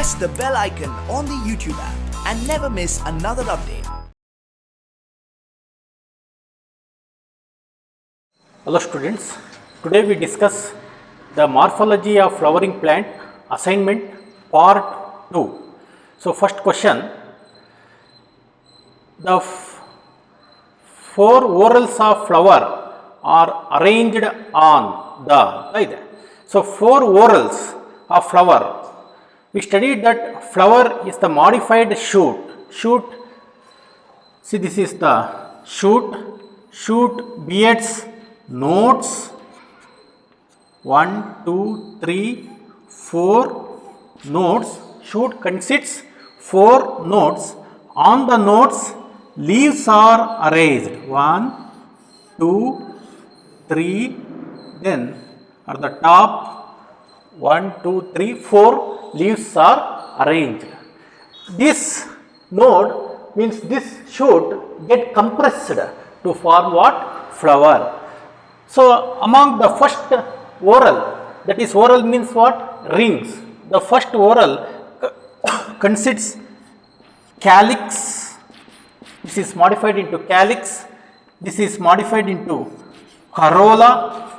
press the bell icon on the YouTube app and never miss another update. Hello students, today we discuss the morphology of flowering plant assignment part 2. So first question, the four whorls of flower are arranged on the, so four whorls of flower, we studied that flower is the modified shoot, see this is the shoot beards, nodes 1, 2, 3, 4 nodes. Shoot consists 4 nodes. On the nodes, leaves are arranged 1, 2, 3. Then at the top 1, 2, 3, 4 leaves are arranged. This node means this shoot get compressed to form what? Flower. So among the first whorl, that is whorl means what? Rings. The first whorl consists calyx. This is modified into calyx. This is modified into corolla.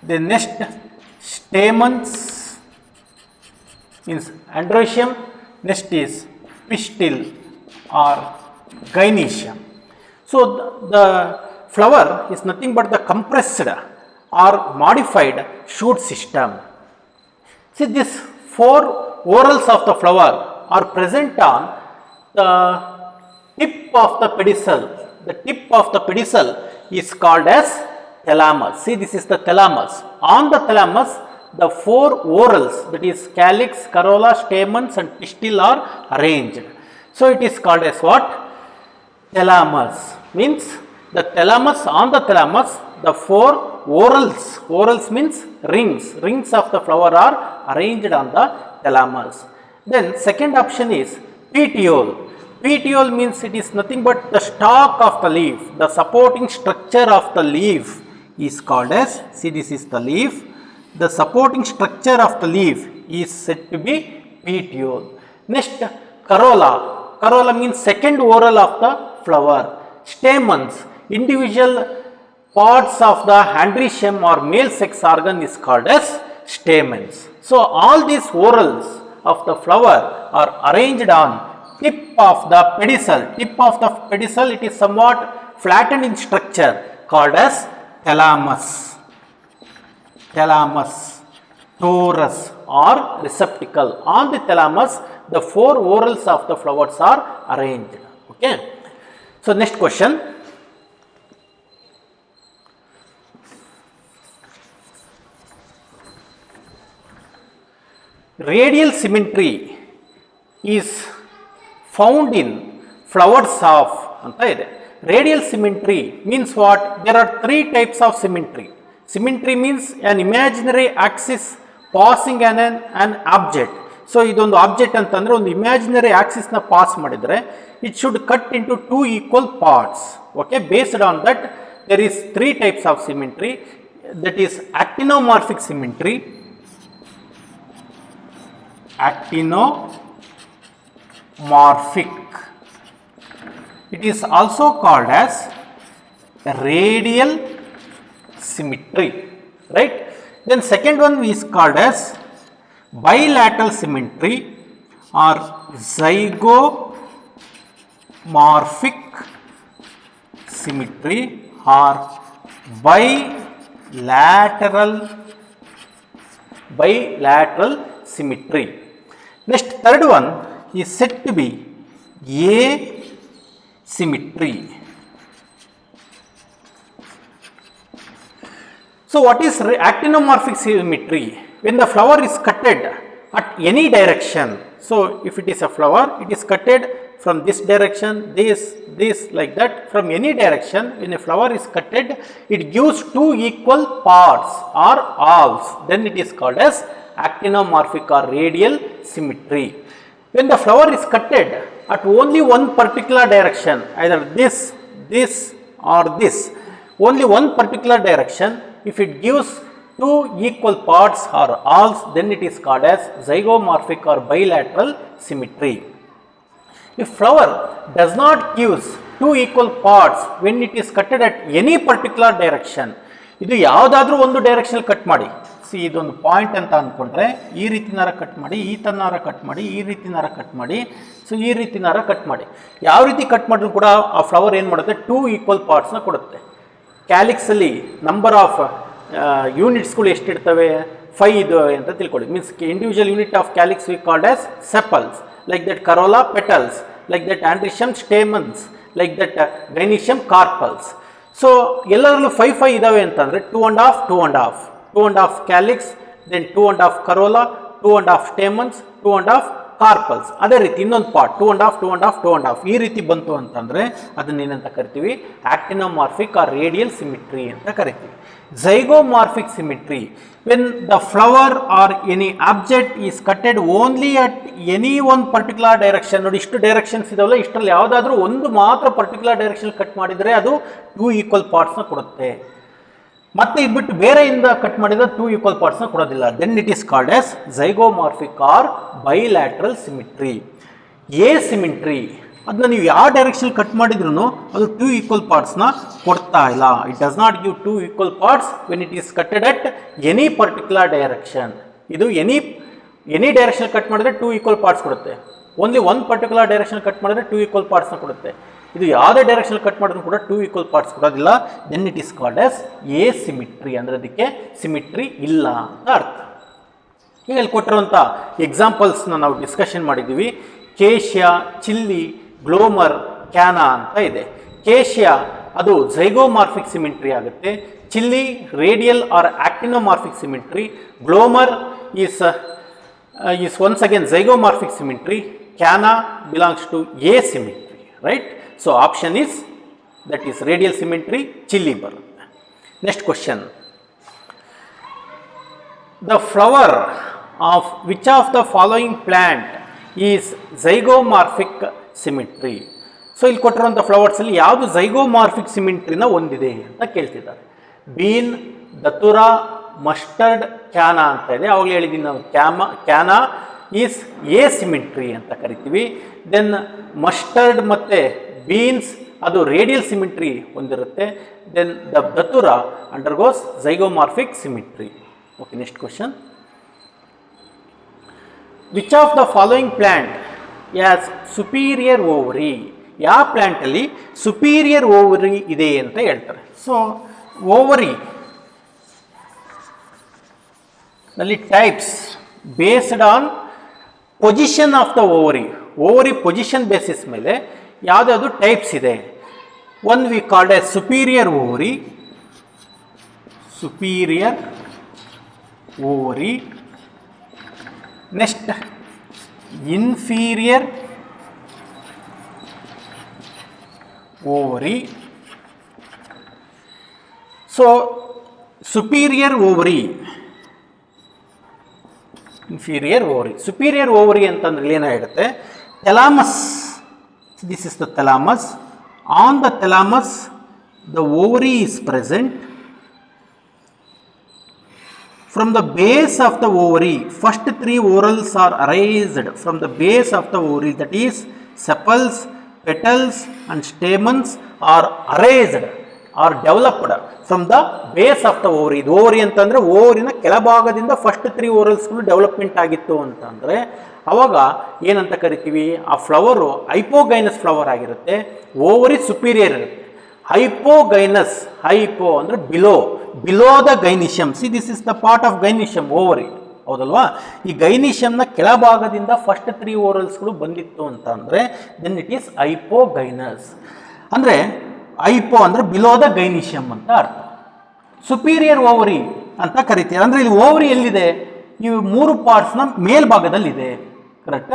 The next stamens means androecium. Next is pistil or gynoecium. So the flower is nothing but the compressed or modified shoot system. See, these four whorls of the flower are present on the tip of the pedicel. The tip of the pedicel is called as thalamus. See, this is the thalamus. On the thalamus, the four whorls, that is calyx, corolla, stamens and pistil are arranged. So it is called as what? Thalamus. Means the thalamus, on the thalamus, the four whorls means rings of the flower are arranged on the thalamus. Then second option is petiole. Petiole means it is nothing but the stalk of the leaf. The supporting structure of the leaf is called as, see this is the leaf. The supporting structure of the leaf is said to be petiole. Next, corolla. Corolla means second whorl of the flower. Stamens, individual parts of the androecium or male sex organ is called as stamens. So all these whorls of the flower are arranged on tip of the pedicel. Tip of the pedicel, it is somewhat flattened in structure called as thalamus, torus or receptacle. On the thalamus, the four whorls of the flowers are arranged. Okay. So next question. Radial symmetry is found in flowers of radial symmetry means what? There are three types of symmetry. Symmetry means an imaginary axis passing an object. So idondu object antandre ಒಂದು imaginary axis na pass ಮಾಡಿದ್ರೆ it should cut into two equal parts. Okay, based on that there is three types of symmetry, that is actinomorphic symmetry, it is also called as radial symmetry, right? Then second one is called as bilateral symmetry or zygomorphic symmetry or bilateral symmetry. Next, third one is said to be asymmetry. So what is actinomorphic symmetry? When the flower is cutted at any direction, so if it is a flower, it is cutted from this direction, this like that, from any direction. When a flower is cutted, it gives two equal parts or halves, then it is called as actinomorphic or radial symmetry. When the flower is cutted at only one particular direction, either this or this, only one particular direction, if it gives two equal parts are alls, then it is called as zygomorphic or bilateral symmetry. If flower does not give two equal parts when it is cutted at any particular direction, ಇದು ಯಾವುದಾದ್ರೂ ಒಂದು direction cut ಮಾಡಿ, C ಇದೊಂದು point ಅಂತ ಅಂದ್ಕೊಂಡ್ರೆ ಈ ರೀತಿನಾರ cut ಮಾಡಿ, ಈ ತನ್ನಾರ ಕಟ್ ಮಾಡಿ, ಈ ರೀತಿನಾರ ಕಟ್ ಮಾಡಿ, ಸೊ ಈ ರೀತಿನಾರ ಕಟ್ ಮಾಡಿ, ಯಾವ ರೀತಿ ಕಟ್ ಮಾಡಿದ್ರು ಕೂಡ ಆ ಫ್ಲವರ್ ಏನು ಮಾಡುತ್ತೆ, ಟೂ ಈಕ್ವಲ್ ಪಾರ್ಟ್ಸ್ನ ಕೊಡುತ್ತೆ. ಕ್ಯಾಲಿಕ್ಸಲ್ಲಿ ನಂಬರ್ ಆಫ್ ಯೂನಿಟ್ಸ್ಗಳು ಎಷ್ಟಿರ್ತವೆ, 5 ಇದಾವೆ ಅಂತ ತಿಳ್ಕೊಳ್ಳಿ. Means individual unit of calyx we called as sepals, like that corolla petals, like that androecium stamens, like that gynoecium carpels. So ಎಲ್ಲರಲ್ಲೂ 5 ಇದಾವೆ ಅಂತಂದರೆ 2.5 calyx, then 2.5 corolla, 2.5 stamens, 2.5 carpels. ಅದೇ ರೀತಿ ಇನ್ನೊಂದು ಪಾರ್ಟ್ 2.5 ಈ ರೀತಿ ಬಂತು ಅಂತಂದರೆ ಅದನ್ನೇನಂತ ಕರಿತೀವಿ, ಆಕ್ಟಿನೋಮಾರ್ಫಿಕ್ ಆರ್ ರೇಡಿಯಲ್ ಸಿಮಿಟ್ರಿ ಅಂತ ಕರಿತೀವಿ. Zygomorphic symmetry, when the flower or any object is cutted only at any one particular direction. ನೋಡಿ ಇಷ್ಟು ಡೈರೆಕ್ಷನ್ಸ್ ಇದಾವಲ್ಲ, ಇಷ್ಟರಲ್ಲಿ ಯಾವುದಾದ್ರೂ ಒಂದು ಮಾತ್ರ ಪರ್ಟಿಕ್ಯುಲರ್ ಡೈರೆಕ್ಷನ್ ಕಟ್ ಮಾಡಿದರೆ ಅದು 2 ಈಕ್ವಲ್ ಪಾರ್ಟ್ಸ್ನ ಕೊಡುತ್ತೆ. ಮತ್ತೆ ಇದ್ಬಿಟ್ಟು ಬೇರೆಯಿಂದ ಕಟ್ ಮಾಡಿದ್ರೆ 2 ಈಕ್ವಲ್ ಪಾರ್ಟ್ಸ್ನ ಕೊಡೋದಿಲ್ಲ. Then it is called as zygomorphic or bilateral symmetry. Symmetry ಅದನ್ನ ನೀವು ಯಾವ ಡೈರೆಕ್ಷನ್ ಕಟ್ ಮಾಡಿದ್ರು ಅದು 2 ಈಕ್ವಲ್ ಪಾರ್ಟ್ಸ್ನ ಕೊಡ್ತಾ ಇಲ್ಲ. It does not give 2 equal parts when it is cutted at any particular direction. ಇದು ಎನಿ ಡೈರೆಕ್ಷನ್ ಕಟ್ ಮಾಡಿದ್ರೆ 2 ಈಕ್ವಲ್ ಪಾರ್ಟ್ಸ್ ಕೊಡುತ್ತೆ. ಓನ್ಲಿ ಒಂದು ಪರ್ಟಿಕ್ಯುಲರ್ ಡೈರೆಕ್ಷನ್ ಕಟ್ ಮಾಡಿದ್ರೆ 2 ಈಕ್ವಲ್ ಪಾರ್ಟ್ಸ್ನ ಕೊಡುತ್ತೆ. ಇದು ಯಾವುದೇ ಡೈರೆಕ್ಷನ್ ಕಟ್ ಮಾಡಿದ್ರು ಕೂಡ 2 ಈಕ್ವಲ್ ಪಾರ್ಟ್ಸ್ ಕೊಡೋದಿಲ್ಲ. Then it is called as symmetry, ಅಂದರೆ ಅದಕ್ಕೆ ಸಿಮಿಟ್ರಿ ಇಲ್ಲ ಅಂತ ಅರ್ಥ. ಈಗ ಇಲ್ಲಿ ಕೊಟ್ಟಿರುವಂಥ ಎಕ್ಸಾಂಪಲ್ಸ್ನ ನಾವು ಡಿಸ್ಕಷನ್ ಮಾಡಿದ್ದೀವಿ. ಕೇಶಿಯಾ, ಚಿಲ್ಲಿ, ಗ್ಲೋಮರ್, ಕ್ಯಾನಾ ಅಂತ ಇದೆ. ಕೇಶಿಯಾ ಅದು ಝೈಗೋಮಾರ್ಫಿಕ್ ಸಿಮಿಟ್ರಿ ಆಗುತ್ತೆ. Chilli radial or actinomorphic symmetry. ಗ್ಲೋಮರ್ is once again zygomorphic symmetry. Cana belongs to asymmetry, right? So option is, that is radial symmetry, chilli barutte. Next question, the flower of which of the following plant is zygomorphic symmetry? So ಇಲ್ಲಿ ಕೊಟ್ಟಿರುವಂಥ ಫ್ಲವರ್ಸಲ್ಲಿ ಯಾವುದು ಝೈಗೋಮಾರ್ಫಿಕ್ ಸಿಮಿಟ್ರಿನ ಹೊಂದಿದೆ ಅಂತ ಕೇಳ್ತಿದ್ದಾರೆ. Bean, ದತುರಾ, mustard, ಕ್ಯಾನಾ ಅಂತ ಇದೆ. ಅವಾಗಲೇ ಹೇಳಿದ್ದೀನಿ ನಾವು, ಕ್ಯಾನಾ ಈಸ್ ಸಿಮಿಟ್ರಿ ಅಂತ ಕರಿತೀವಿ. ದೆನ್ ಮಸ್ಟರ್ಡ್ ಮತ್ತು ಬೀನ್ಸ್ ಅದು ರೇಡಿಯಲ್ ಸಿಮಿಟ್ರಿ ಹೊಂದಿರುತ್ತೆ. Then datura undergoes zygomorphic symmetry. Okay, next question, which of the following plant has superior ovary? ಯಾವ ಪ್ಲ್ಯಾಂಟಲ್ಲಿ ಸುಪೀರಿಯರ್ ಓವರಿ ಇದೆ ಅಂತ ಹೇಳ್ತಾರೆ. ಸೊ ಓವರಿ ನಲ್ಲಿ types based on position of the ovary position basis ಮೇಲೆ ಯಾವುದ್ಯಾವುದು types ಇದೆ. One we called a superior ovary. Next inferior ovary. So superior ovary, inferior ovary. Superior ovary ಅಂತಂದ್ರೆ ಏನಾಗಿರುತ್ತೆ, ಥೆಲಾಮಸ್, this is the thalamus. On the thalamus the ovary is present. From the base of the ovary, first 3 whorls are raised from the base of the ovary, that is sepals, petals and stamens are raised or developed from the base of the ovary. ಇದು ovary ಅಂತಂದರೆ ಓವರಿನ ಕೆಳಭಾಗದಿಂದ first 3 whorlsಗಳು development ಆಗಿತ್ತು ಅಂತಂದರೆ ಅವಾಗ ಏನಂತ ಕರಿತೀವಿ, ಆ flower hypogynous flower ಆಗಿರುತ್ತೆ. Ovary superior ಇರುತ್ತೆ. ಹೈಪೋಗೈನಸ್, ಹೈಪೋ ಅಂದರೆ below the gynoecium. See this is the part of gynoecium, ovary, ಹೌದಲ್ವಾ? ಈ ಗೈನಿಷಿಯಮ್ನ ಕೆಳಭಾಗದಿಂದ ಫಸ್ಟ್ 3 whorlsಗಳು ಬಂದಿತ್ತು ಅಂತ ಅಂದರೆ ದೆನ್ ಇಟ್ ಈಸ್ ಹೈಪೋಗೈನಸ್. ಅಂದರೆ ಹೈಪೋ ಅಂದರೆ ಬಿಲೋ ದ ಗೈನಿಷಿಯಮ್ ಅಂತ ಅರ್ಥ. ಸುಪೀರಿಯರ್ ಓವರಿ ಅಂತ ಕರಿತೀವಿ. ಅಂದರೆ ಇಲ್ಲಿ ಓವರಿ ಎಲ್ಲಿದೆ, ಇವು 3 ಪಾರ್ಟ್ಸ್ನ ಮೇಲ್ಭಾಗದಲ್ಲಿದೆ, correct?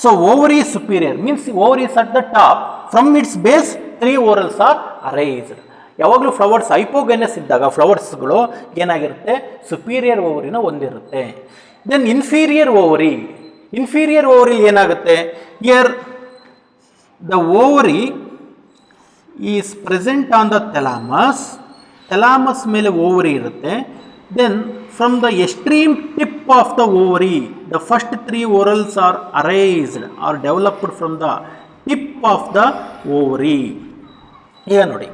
So ovary superior means ovary is at the top. From its base 3 whorls are arised. ಯಾವಾಗಲೂ ಫ್ಲವರ್ಸ್ ಹೈಪೋಗೈನಸ್ ಇದ್ದಾಗ ಫ್ಲವರ್ಸ್ಗಳು ಏನಾಗಿರುತ್ತೆ, ಸುಪೀರಿಯರ್ ಓವರಿನ ಹೊಂದಿರುತ್ತೆ. ದೆನ್ ಇನ್ಫೀರಿಯರ್ ಓವರಿ ಏನಾಗುತ್ತೆ, here the ovary is present on the thalamus ಮೇಲೆ ಓವರಿ ಇರುತ್ತೆ. Then from the extreme tip of the ovary. The first three whorls are arised or developed from the tip of the ovary. ಈಗ ನೋಡಿ,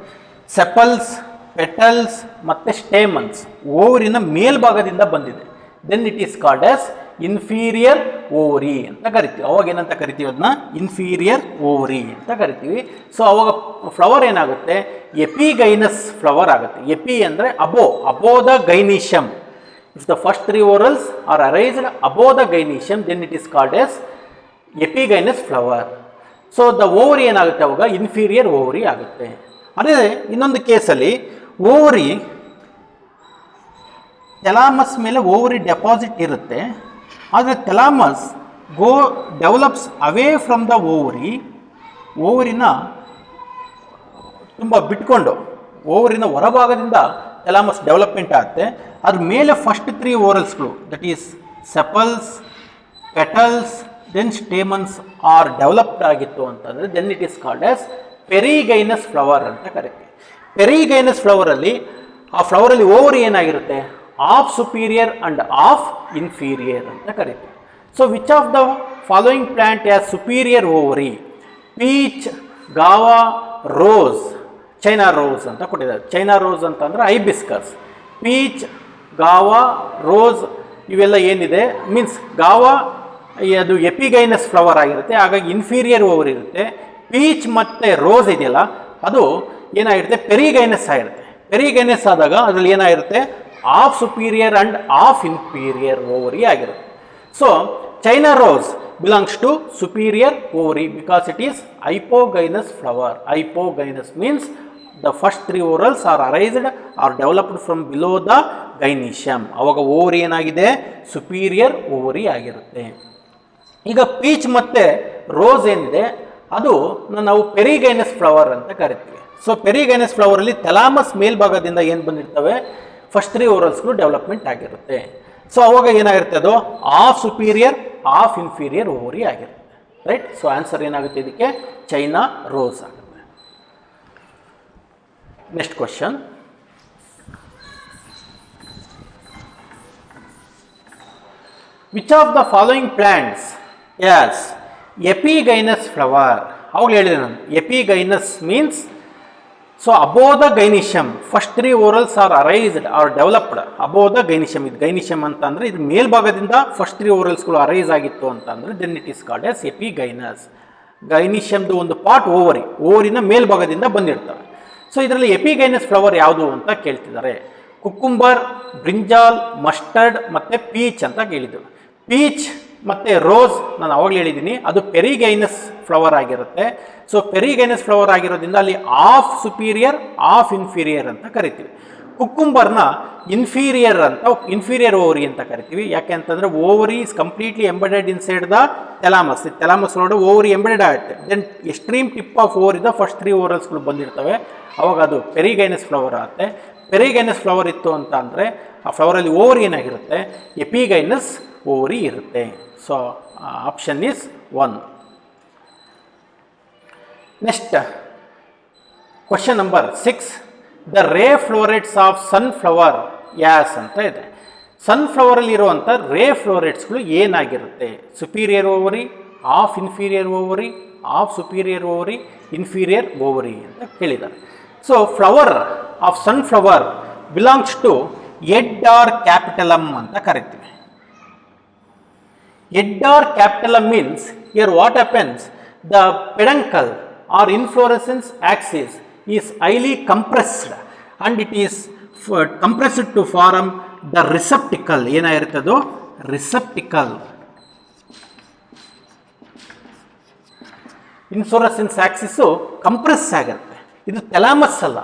sepals, petals ಮತ್ತು stamens ಓವರಿನ ಮೇಲ್ಭಾಗದಿಂದ ಬಂದಿದೆ. Then it is called as inferior ovary ಅಂತ ಕರಿತೀವಿ. ಅವಾಗ ಏನಂತ ಕರಿತೀವಿ? ಅದನ್ನ ಇನ್ಫೀರಿಯರ್ ಓವರಿ ಅಂತ ಕರಿತೀವಿ. ಸೊ ಅವಾಗ ಫ್ಲವರ್ ಏನಾಗುತ್ತೆ? ಎಪಿಗೈನಸ್ ಫ್ಲವರ್ ಆಗುತ್ತೆ. ಎಪಿ ಅಂದರೆ above the gynoecium. If the first three whorls are arised above the gynoecium, then it is called as epigynous flower. So the ovary ಏನಾಗುತ್ತೆ? ಅವಾಗ ಇನ್ಫೀರಿಯರ್ ಓವರಿ ಆಗುತ್ತೆ. ಅದೇ ಇನ್ನೊಂದು ಕೇಸಲ್ಲಿ ಓವರಿ ಥೆಲಾಮಸ್ ಮೇಲೆ ಓವರಿ ಡೆಪಾಸಿಟ್ ಇರುತ್ತೆ. ಆದರೆ thalamus develops away from the ಓವರಿನ ತುಂಬ ಬಿಟ್ಕೊಂಡು ಓವರಿನ ಹೊರಭಾಗದಿಂದ ಥೆಲಾಮಸ್ ಡೆವಲಪ್ಮೆಂಟ್ ಆಗುತ್ತೆ. ಅದ್ರ ಮೇಲೆ ಫಸ್ಟ್ ತ್ರೀ ಓರಲ್ಸ್ಗಳು, that is sepals, petals, then stamens are developed ಆಗಿತ್ತು ಅಂತಂದರೆ then it is called as perigynous flower ಅಂತ ಕರಿತೀವಿ. ಪೆರಿಗೈನಸ್ ಫ್ಲವರಲ್ಲಿ ಆ ಫ್ಲವರಲ್ಲಿ ಓವರಿ ಏನಾಗಿರುತ್ತೆ? Half superior and half inferior ಅಂತ ಕರಿತೀವಿ. So which of the following plant has superior ovary? Peach, guava, rose, China rose ಅಂತ ಕೊಟ್ಟಿದ್ದಾರೆ. ಚೈನಾ ರೋಸ್ ಅಂತಂದರೆ ಐಬಿಸ್ಕಸ್. ಪೀಚ್, ಗಾವಾ, ರೋಸ್ ಇವೆಲ್ಲ ಏನಿದೆ ಮೀನ್ಸ್ ಗಾವಾ ಅದು ಎಪಿಗೈನಸ್ ಫ್ಲವರ್ ಆಗಿರುತ್ತೆ, ಹಾಗಾಗಿ ಇನ್ಫೀರಿಯರ್ ಓವರ್ ಇರುತ್ತೆ. ಪೀಚ್ ಮತ್ತು ರೋಸ್ ಇದೆಯಲ್ಲ ಅದು ಏನಾಗಿರುತ್ತೆ? ಪೆರಿಗೈನಸ್ ಆಗಿರುತ್ತೆ. ಪೆರಿಗೈನಸ್ ಆದಾಗ ಅದರಲ್ಲಿ ಏನಾಗಿರುತ್ತೆ? Half superior and half inferior ovary ಆಗಿರುತ್ತೆ. So China rose belongs to superior ovary because it is hypogynous flower. Hypogynous means the first three whorls are arised or developed from below the gynecium. ಅವಾಗ ovary ಏನಾಗಿದೆ? Superior ovary ಆಗಿರುತ್ತೆ. ಈಗ peach ಮತ್ತು rose ಏನಿದೆ ಅದು ನಾವು ಪೆರಿಗೈನಸ್ flower ಅಂತ ಕರಿತೀವಿ. ಸೊ ಪೆರಿಗೈನಸ್ ಫ್ಲವರಲ್ಲಿ ಥೆಲಾಮಸ್ ಮೇಲ್ಭಾಗದಿಂದ ಏನು ಬಂದಿರ್ತವೆ? ಫಸ್ಟ್ ತ್ರೀ ಓರಲ್ಸ್ಗಳು ಡೆವಲಪ್ಮೆಂಟ್ ಆಗಿರುತ್ತೆ. ಸೊ ಅವಾಗ ಏನಾಗಿರುತ್ತೆ? ಅದು of superior of inferior ovary ಆಗಿರುತ್ತೆ. ರೈಟ್? ಸೊ ಆನ್ಸರ್ ಏನಾಗುತ್ತೆ ಇದಕ್ಕೆ? ಚೈನಾ ರೋಸ್ ಆಗುತ್ತೆ. Next question. Which of the following plants has epigynous flower? ಅವಾಗ ಹೇಳಿದೆ ನಾನು, epigynous means so above the gynoecium. First three whorls are arised are developed above the gynoecium. ಇದು gynoecium ಅಂತ ಅಂದರೆ ಇದು ಮೇಲ್ಭಾಗದಿಂದ ಫಸ್ಟ್ ತ್ರೀ ಓರಲ್ಸ್ಗಳು ಅರೈಸ್ ಆಗಿತ್ತು ಅಂತಂದರೆ then it is called as epigynous. ಗೈನಿಷಿಯಮ್ದು ಒಂದು ಪಾರ್ಟ್ ಓವರಿನ ಮೇಲ್ಭಾಗದಿಂದ ಬಂದಿರ್ತವೆ. ಸೊ ಇದರಲ್ಲಿ ಎಪಿಗೈನಸ್ ಫ್ಲವರ್ ಯಾವುದು ಅಂತ ಕೇಳ್ತಿದ್ದಾರೆ. ಕುಕ್ಕುಂಬರ್, ಬ್ರಿಂಜಾಲ್, ಮಸ್ಟರ್ಡ್ ಮತ್ತು ಪೀಚ್ ಅಂತ ಕೇಳಿದ್ರು. ಪೀಚ್ ಮತ್ತು ರೋಸ್ ನಾನು ಅವಾಗಲೇ ಹೇಳಿದ್ದೀನಿ ಅದು ಪೆರಿಗೈನಸ್ ಫ್ಲವರ್ ಆಗಿರುತ್ತೆ. ಸೊ ಪೆರಿಗೈನಸ್ ಫ್ಲವರ್ ಆಗಿರೋದ್ರಿಂದ ಅಲ್ಲಿ ಆಫ್ ಸುಪೀರಿಯರ್ ಆಫ್ ಇನ್ಫೀರಿಯರ್ ಅಂತ ಕರಿತೀವಿ. ಕುಕ್ಕುಂಬರ್ನ ಇನ್ಫೀರಿಯರ್ ಓವರಿ ಅಂತ ಕರಿತೀವಿ. ಯಾಕೆ ಅಂತಂದರೆ ovary is completely embedded inside the thalamus. Thalamus ಒಳಗಡೆ ಓವರಿ ಎಂಬೆಡೆಡ್ ಆಗುತ್ತೆ. ದೆನ್ ಎಕ್ಸ್ಟ್ರೀಮ್ ಟಿಪ್ ಆಫ್ ಓವರಿಂದ ಫಸ್ಟ್ ತ್ರೀ ಓರಲ್ಸ್ಗಳು ಬಂದಿರ್ತವೆ. ಅವಾಗ ಅದು ಪೆರಿಗೈನಸ್ ಫ್ಲವರ್ ಆಗುತ್ತೆ. ಪೆರಿಗೈನಸ್ ಫ್ಲವರ್ ಇತ್ತು ಅಂತ ಅಂದರೆ ಆ ಫ್ಲವರಲ್ಲಿ ಓವರಿ ಏನಾಗಿರುತ್ತೆ? ಎಪಿಗೈನಸ್ ಓವರಿ ಇರುತ್ತೆ. So option is 1. Next question number 6. The ray florets of sunflower as ಅಂತ ಇದೆ. ಸನ್ಫ್ಲವರಲ್ಲಿ ಇರುವಂಥ ರೇ ಫ್ಲೋರೆಟ್ಸ್ಗಳು ಏನಾಗಿರುತ್ತೆ? Superior ovary, half inferior ovary, half superior ovary, inferior ovary ಅಂತ ಕೇಳಿದ್ದಾರೆ. So flower of sunflower belongs to head or capitulum ಅಂತ ಕರಿತೀವಿ. Head or capitulum means here what happens? The peduncle or inflorescence axis is highly compressed and it is compressed to form the receptacle. ಏನಾಗಿರುತ್ತೆ ಅದು? ರಿಸೆಪ್ಟಿಕಲ್. Inflorescence Axis compress ಆಗಿರುತ್ತೆ. ಇದು ಥೆಲಾಮಸ್ ಅಲ್ಲ.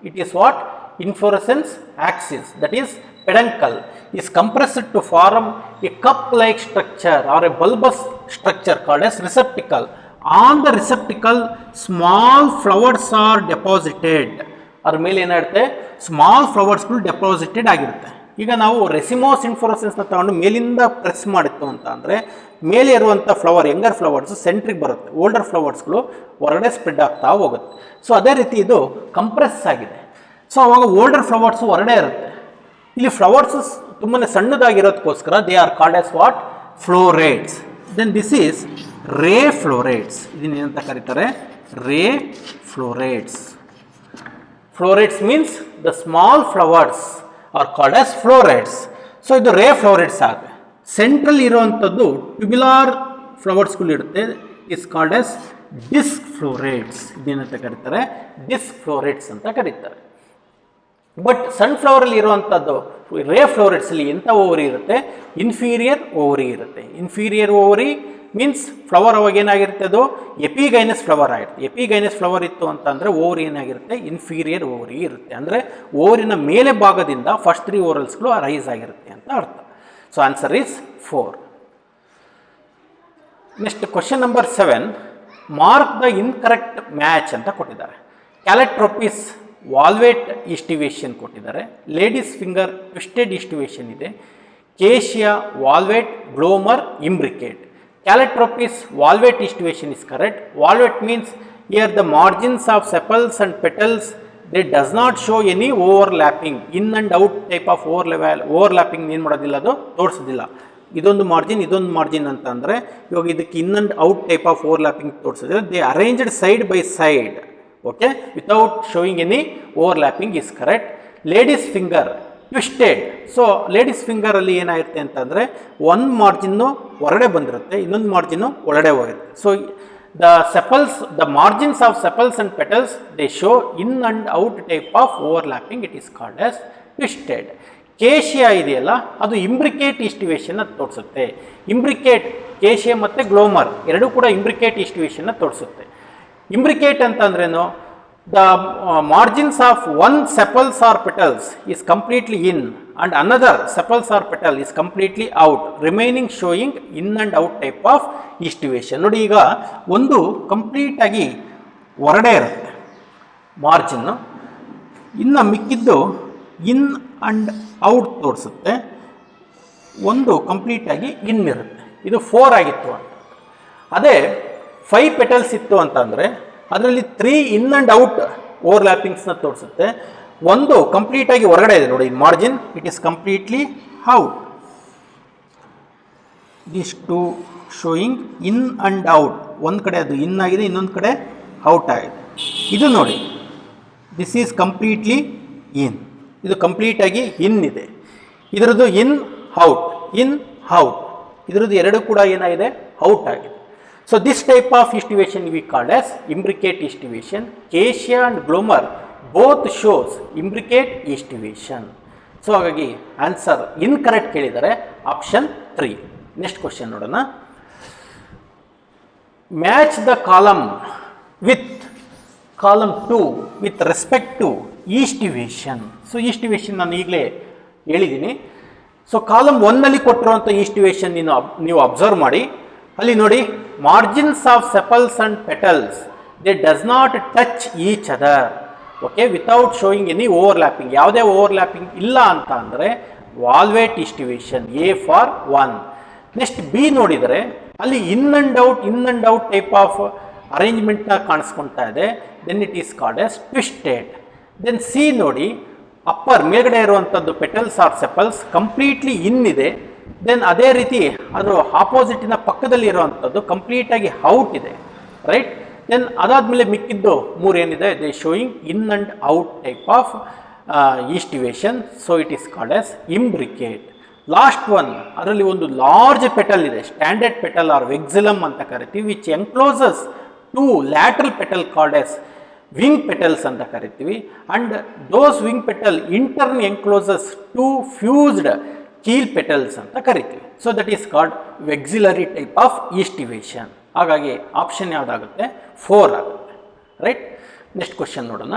It is what? Inflorescence Axis, that is peduncle is compressed to form a cup like structure or a bulbous structure called as receptacle. On the receptacle small flowers are deposited. ಅದ್ರ ಮೇಲೆ ಏನಾಗುತ್ತೆ? Small ಫ್ಲವರ್ಸ್ಗಳು deposited ಆಗಿರುತ್ತೆ. ಈಗ ನಾವು ರೆಸಿಮೋಸ್ ಇನ್ಫ್ಲೋರೆಸೆನ್ಸ್ನ ತಗೊಂಡು ಮೇಲಿಂದ press ಮಾಡಿತ್ತು ಅಂತ ಅಂದರೆ ಮೇಲೆ ಇರುವಂಥ ಫ್ಲವರ್ ಯಂಗರ್ ಫ್ಲವರ್ಸ್ ಸೆಂಟ್ರಿಗೆ ಬರುತ್ತೆ, ಓಲ್ಡರ್ ಫ್ಲವರ್ಸ್ಗಳು ಹೊರಗಡೆ ಸ್ಪ್ರೆಡ್ ಆಗ್ತಾ ಹೋಗುತ್ತೆ. ಸೊ ಅದೇ ರೀತಿ ಇದು ಕಂಪ್ರೆಸ್ ಆಗಿದೆ. ಸೊ ಅವಾಗ ಓಲ್ಡರ್ ಫ್ಲವರ್ಸು ಹೊರಗಡೆ ಇರುತ್ತೆ. ಇಲ್ಲಿ ಫ್ಲವರ್ಸ್ ತುಂಬಾ ಸಣ್ಣದಾಗಿರೋದಕ್ಕೋಸ್ಕರ they are called as what florets. Then this is ray florets. ಇದನ್ನೇನಂತ ಕರೀತಾರೆ? Ray florets. Florets means the small flowers are called as florets. So ಇದು ರೇ ಫ್ಲೋರೇಟ್ಸ್ ಆಗುತ್ತೆ. ಸೆಂಟ್ರಲ್ ಇರುವಂಥದ್ದು ಟ್ಯುಬ್ಯುಲಾರ್ ಫ್ಲವರ್ಸ್ಗಳು ಇರುತ್ತೆ, is called as disc florets. ಇದೇನಂತ ಕರೀತಾರೆ? Disc ಫ್ಲೋರೇಟ್ಸ್ ಅಂತ ಕರೀತಾರೆ. ಬಟ್ ಸನ್ಫ್ಲವರ್ ಅಲ್ಲಿ ಇರುವಂಥದ್ದು ರೇ ಫ್ಲೋರೇಟ್ಸ್ ಅಲ್ಲಿ ಎಂಥ ಓವರಿ ಇರುತ್ತೆ? ಇನ್ಫೀರಿಯರ್ ಓವರಿ ಇರುತ್ತೆ. ಇನ್ಫೀರಿಯರ್ ಓವರಿ ಮೀನ್ಸ್ ಫ್ಲವರ್ ಅವಾಗ ಏನಾಗಿರುತ್ತೆ? ಅದು ಎಪಿಗೈನಸ್ ಫ್ಲವರ್ ಆಗಿರುತ್ತೆ. ಎಪಿಗೈನಸ್ ಫ್ಲವರ್ ಇತ್ತು ಅಂತಂದರೆ ಓವರಿ ಏನಾಗಿರುತ್ತೆ? ಇನ್ಫೀರಿಯರ್ ಓವರಿ ಇರುತ್ತೆ. ಅಂದರೆ ಓವರಿನ ಮೇಲೆ ಭಾಗದಿಂದ ಫಸ್ಟ್ 3 ಓರಲ್ಸ್ಗಳು ರೈಸ್ ಆಗಿರುತ್ತೆ ಅಂತ ಅರ್ಥ. So answer is 4. Next question number 7. Mark the incorrect match ಅಂತ ಕೊಟ್ಟಿದ್ದಾರೆ. ಕ್ಯಾಲೆಟ್ರೋಪಿಸ್ ವಾಲ್ವೇಟ್ ಈಸ್ಟಿವೇಷನ್ ಕೊಟ್ಟಿದ್ದಾರೆ. ಲೇಡೀಸ್ ಫಿಂಗರ್ ಟ್ವಿಸ್ಟೆಡ್ ಈಸ್ಟಿವೇಷನ್ ಇದೆ. ಕೇಶಿಯಾ valvate ಗ್ಲೋಮರ್ ಇಂಬ್ರಿಕೇಟ್. Calotropis valvate estivation is correct. Valvate means here the margins of sepals and petals, they does not show any overlapping, in and out type of overlapping ಏನು ಮಾಡೋದಿಲ್ಲ, ಅದು ತೋರಿಸೋದಿಲ್ಲ. ಇದೊಂದು margin ಅಂತ ಅಂದರೆ ಇವಾಗ ಇದಕ್ಕೆ in and out type of overlapping ತೋರಿಸಿದ್ರೆ they arranged side by side, okay, without showing any overlapping is correct. Ladies finger twisted. So ladies ಫಿಂಗರಲ್ಲಿ ಏನಾಗಿರುತ್ತೆ ಅಂತಂದರೆ ಒಂದು ಮಾರ್ಜಿನ್ನು ಹೊರಗಡೆ ಬಂದಿರುತ್ತೆ, ಇನ್ನೊಂದು ಮಾರ್ಜಿನ್ನು ಒಳಗಡೆ ಹೋಗಿರುತ್ತೆ. So the margins of sepals and petals they show in and out type of overlapping, it is called as twisted. Cassia ಇದೆಯಲ್ಲ ಅದು ಇಂಬ್ರಿಕೇಟ್ ಈಸ್ಟಿವೇಷನ್ ತೋರಿಸುತ್ತೆ. ಇಂಬ್ರಿಕೇಟ್, ಕೇಶಿಯಾ ಮತ್ತು ಗ್ಲೋಮರ್ ಎರಡೂ ಕೂಡ ಇಂಬ್ರಿಕೇಟ್ ಈಸ್ಟಿವೇಷನ್ ತೋರಿಸುತ್ತೆ. ಇಂಬ್ರಿಕೇಟ್ ಅಂತಂದ್ರೇನು? The margins of one sepals or petals is completely in and another sepals or petal is completely out, remaining showing in and out type of estivation. ನೋಡಿ, ಈಗ ಒಂದು ಕಂಪ್ಲೀಟ್ ಆಗಿ ಹೊರಗಡೆ ಇರುತ್ತೆ ಮಾರ್ಜಿನ್, ಇನ್ನು ಮಿಕ್ಕಿದ್ದು ಇನ್ ಅಂಡ್ ಔಟ್ ತೋರಿಸುತ್ತೆ, ಒಂದು ಕಂಪ್ಲೀಟ್ ಆಗಿ ಇನ್ ಇರುತ್ತೆ. ಇದು 4 ಆಗಿತ್ತು ಅಂತ. ಅದೇ 5 ಪೆಟಲ್ಸ್ ಇತ್ತು ಅಂತಂದರೆ ಅದರಲ್ಲಿ 3 ಇನ್ ಆ್ಯಂಡ್ ಔಟ್ ಓವರ್ಲ್ಯಾಪಿಂಗ್ಸ್ನ ತೋರಿಸುತ್ತೆ, ಒಂದು ಕಂಪ್ಲೀಟಾಗಿ ಹೊರಗಡೆ ಇದೆ. ನೋಡಿ margin, it is completely out. This two showing in and out. ಒಂದು ಕಡೆ ಅದು ಇನ್ ಆಗಿದೆ, ಇನ್ನೊಂದು ಕಡೆ ಔಟ್ ಆಗಿದೆ. ಇದು ನೋಡಿ, ದಿಸ್ ಈಸ್ ಕಂಪ್ಲೀಟ್ಲಿ ಇನ್, ಇದು ಕಂಪ್ಲೀಟಾಗಿ ಇನ್ ಇದೆ. ಇದರದ್ದು ಇನ್ ಔಟ್, ಇನ್ ಔಟ್, ಇದರದ್ದು ಎರಡು ಕೂಡ ಏನಾಗಿದೆ? ಔಟ್ ಆಗಿದೆ. So this type of estivation we call as imbricate estivation. Cassia and Glomer both shows imbricate estivation. So ಹಾಗಾಗಿ ಆನ್ಸರ್ ಇನ್ಕರೆಕ್ಟ್ ಕೇಳಿದರೆ ಆಪ್ಷನ್ 3. ನೆಕ್ಸ್ಟ್ ಕ್ವಶನ್ ನೋಡೋಣ. Match the column with column 2 with respect to aestivation. So aestivation ನಾನು ಈಗಲೇ ಹೇಳಿದ್ದೀನಿ. So column 1ನಲ್ಲಿ ಕೊಟ್ಟಿರುವಂಥ ಈಸ್ಟಿವೇಷನ್ ನೀವು observe ಮಾಡಿ. ಅಲ್ಲಿ ನೋಡಿ, margins of sepals and petals they does not touch each other, okay, without showing any overlapping. ಯಾವುದೇ ಓವರ್ಲ್ಯಾಪಿಂಗ್ ಇಲ್ಲ ಅಂತ ಅಂದರೆ valvate aestivation, A for 1. Next B ನೋಡಿದರೆ ಅಲ್ಲಿ in and out type of ಅರೇಂಜ್ಮೆಂಟ್ನ ಕಾಣಿಸ್ಕೊಳ್ತಾ ಇದೆ, then it is called as twisted. Then C ನೋಡಿ, ಅಪ್ಪರ್ ಮೇಲ್ಗಡೆ ಇರುವಂಥದ್ದು petals or sepals completely in ಇದೆ. ದೆನ್ ಅದೇ ರೀತಿ ಅದರ ಆಪೋಸಿಟಿನ ಪಕ್ಕದಲ್ಲಿ ಇರುವಂಥದ್ದು ಕಂಪ್ಲೀಟಾಗಿ ಔಟ್ ಇದೆ, ರೈಟ್. ದೆನ್ ಅದಾದಮೇಲೆ ಮಿಕ್ಕಿದ್ದು 3 ಏನಿದೆ, they showing in and out type of aestivation. So it is called as imbricate. Last one, ಅದರಲ್ಲಿ ಒಂದು ಲಾರ್ಜ್ ಪೆಟಲ್ ಇದೆ, ಸ್ಟ್ಯಾಂಡರ್ಡ್ ಪೆಟಲ್ ಆರ್ ವೆಕ್ಸಿಲಮ್ ಅಂತ ಕರಿತೀವಿ, which encloses 2 lateral petal called as wing petals ಅಂತ ಕರಿತೀವಿ. And those wing petal in turn encloses 2 fused keel petals ಅಂತ ಕರಿತೀವಿ. So that is called vexillary type of aestivation. ಹಾಗಾಗಿ option ಯಾವುದಾಗುತ್ತೆ? 4 ಆಗುತ್ತೆ, ರೈಟ್. ನೆಕ್ಸ್ಟ್ ಕ್ವಶನ್ ನೋಡೋಣ.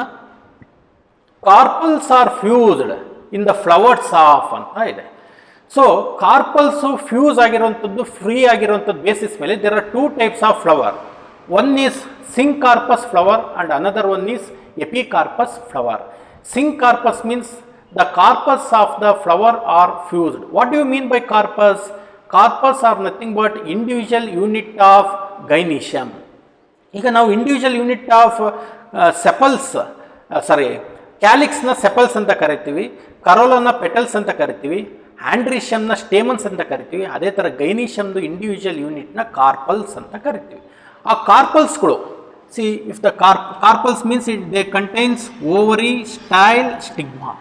Carpels are fused in the flowers of ಅಂತ ಇದೆ. ಸೊ ಕಾರ್ಪಲ್ಸು ಫ್ಯೂಸ್ ಆಗಿರುವಂಥದ್ದು, free ಆಗಿರುವಂಥದ್ದು ಬೇಸಿಸ್ ಮೇಲೆ there are 2 types of flower. One is syncarpous flower and another one is apocarpous flower. Syncarpous means the carpus of the flower are fused. What do you mean by carpus? Carpus are nothing but individual unit of gynoecium. ಈಗ ನಾವು individual unit of sepals, ಕ್ಯಾಲಿಕ್ಸ್ನ sepals ಅಂತ ಕರಿತೀವಿ, ಕರೋಲನ petals ಅಂತ ಕರಿತೀವಿ, ಆಂಡ್ರೀಷಿಯಮ್ನ stamens ಅಂತ ಕರಿತೀವಿ. ಅದೇ ಥರ ಗೈನೀಷಿಯಮ್ದು ಇಂಡಿವಿಜುವಲ್ ಯೂನಿಟ್ನ ಕಾರ್ಪಲ್ಸ್ ಅಂತ ಕರಿತೀವಿ. ಆ ಕಾರ್ಪಲ್ಸ್ಗಳು see if the carpels means they contains ovary, style, stigma.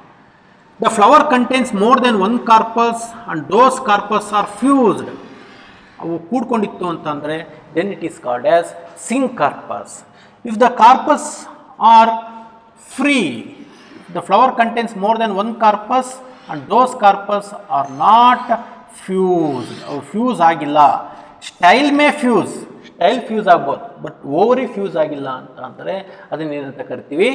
The flower contains more than one carpus and those carpus are fused. ಅವು ಕೂಡ್ಕೊಂಡಿತ್ತು ಅಂತಂದರೆ then it is called as syncarpus. If the carpus are free, the flower contains more than one carpus and those carpus are not fused. ಅವು fuse ಆಗಿಲ್ಲ. Style May fuse, style fuse ಆಗ್ಬೋದು, but ovary fuse ಆಗಿಲ್ಲ ಅಂತ ಅಂದರೆ ಅದನ್ನೇನಂತ ಕರಿತೀವಿ,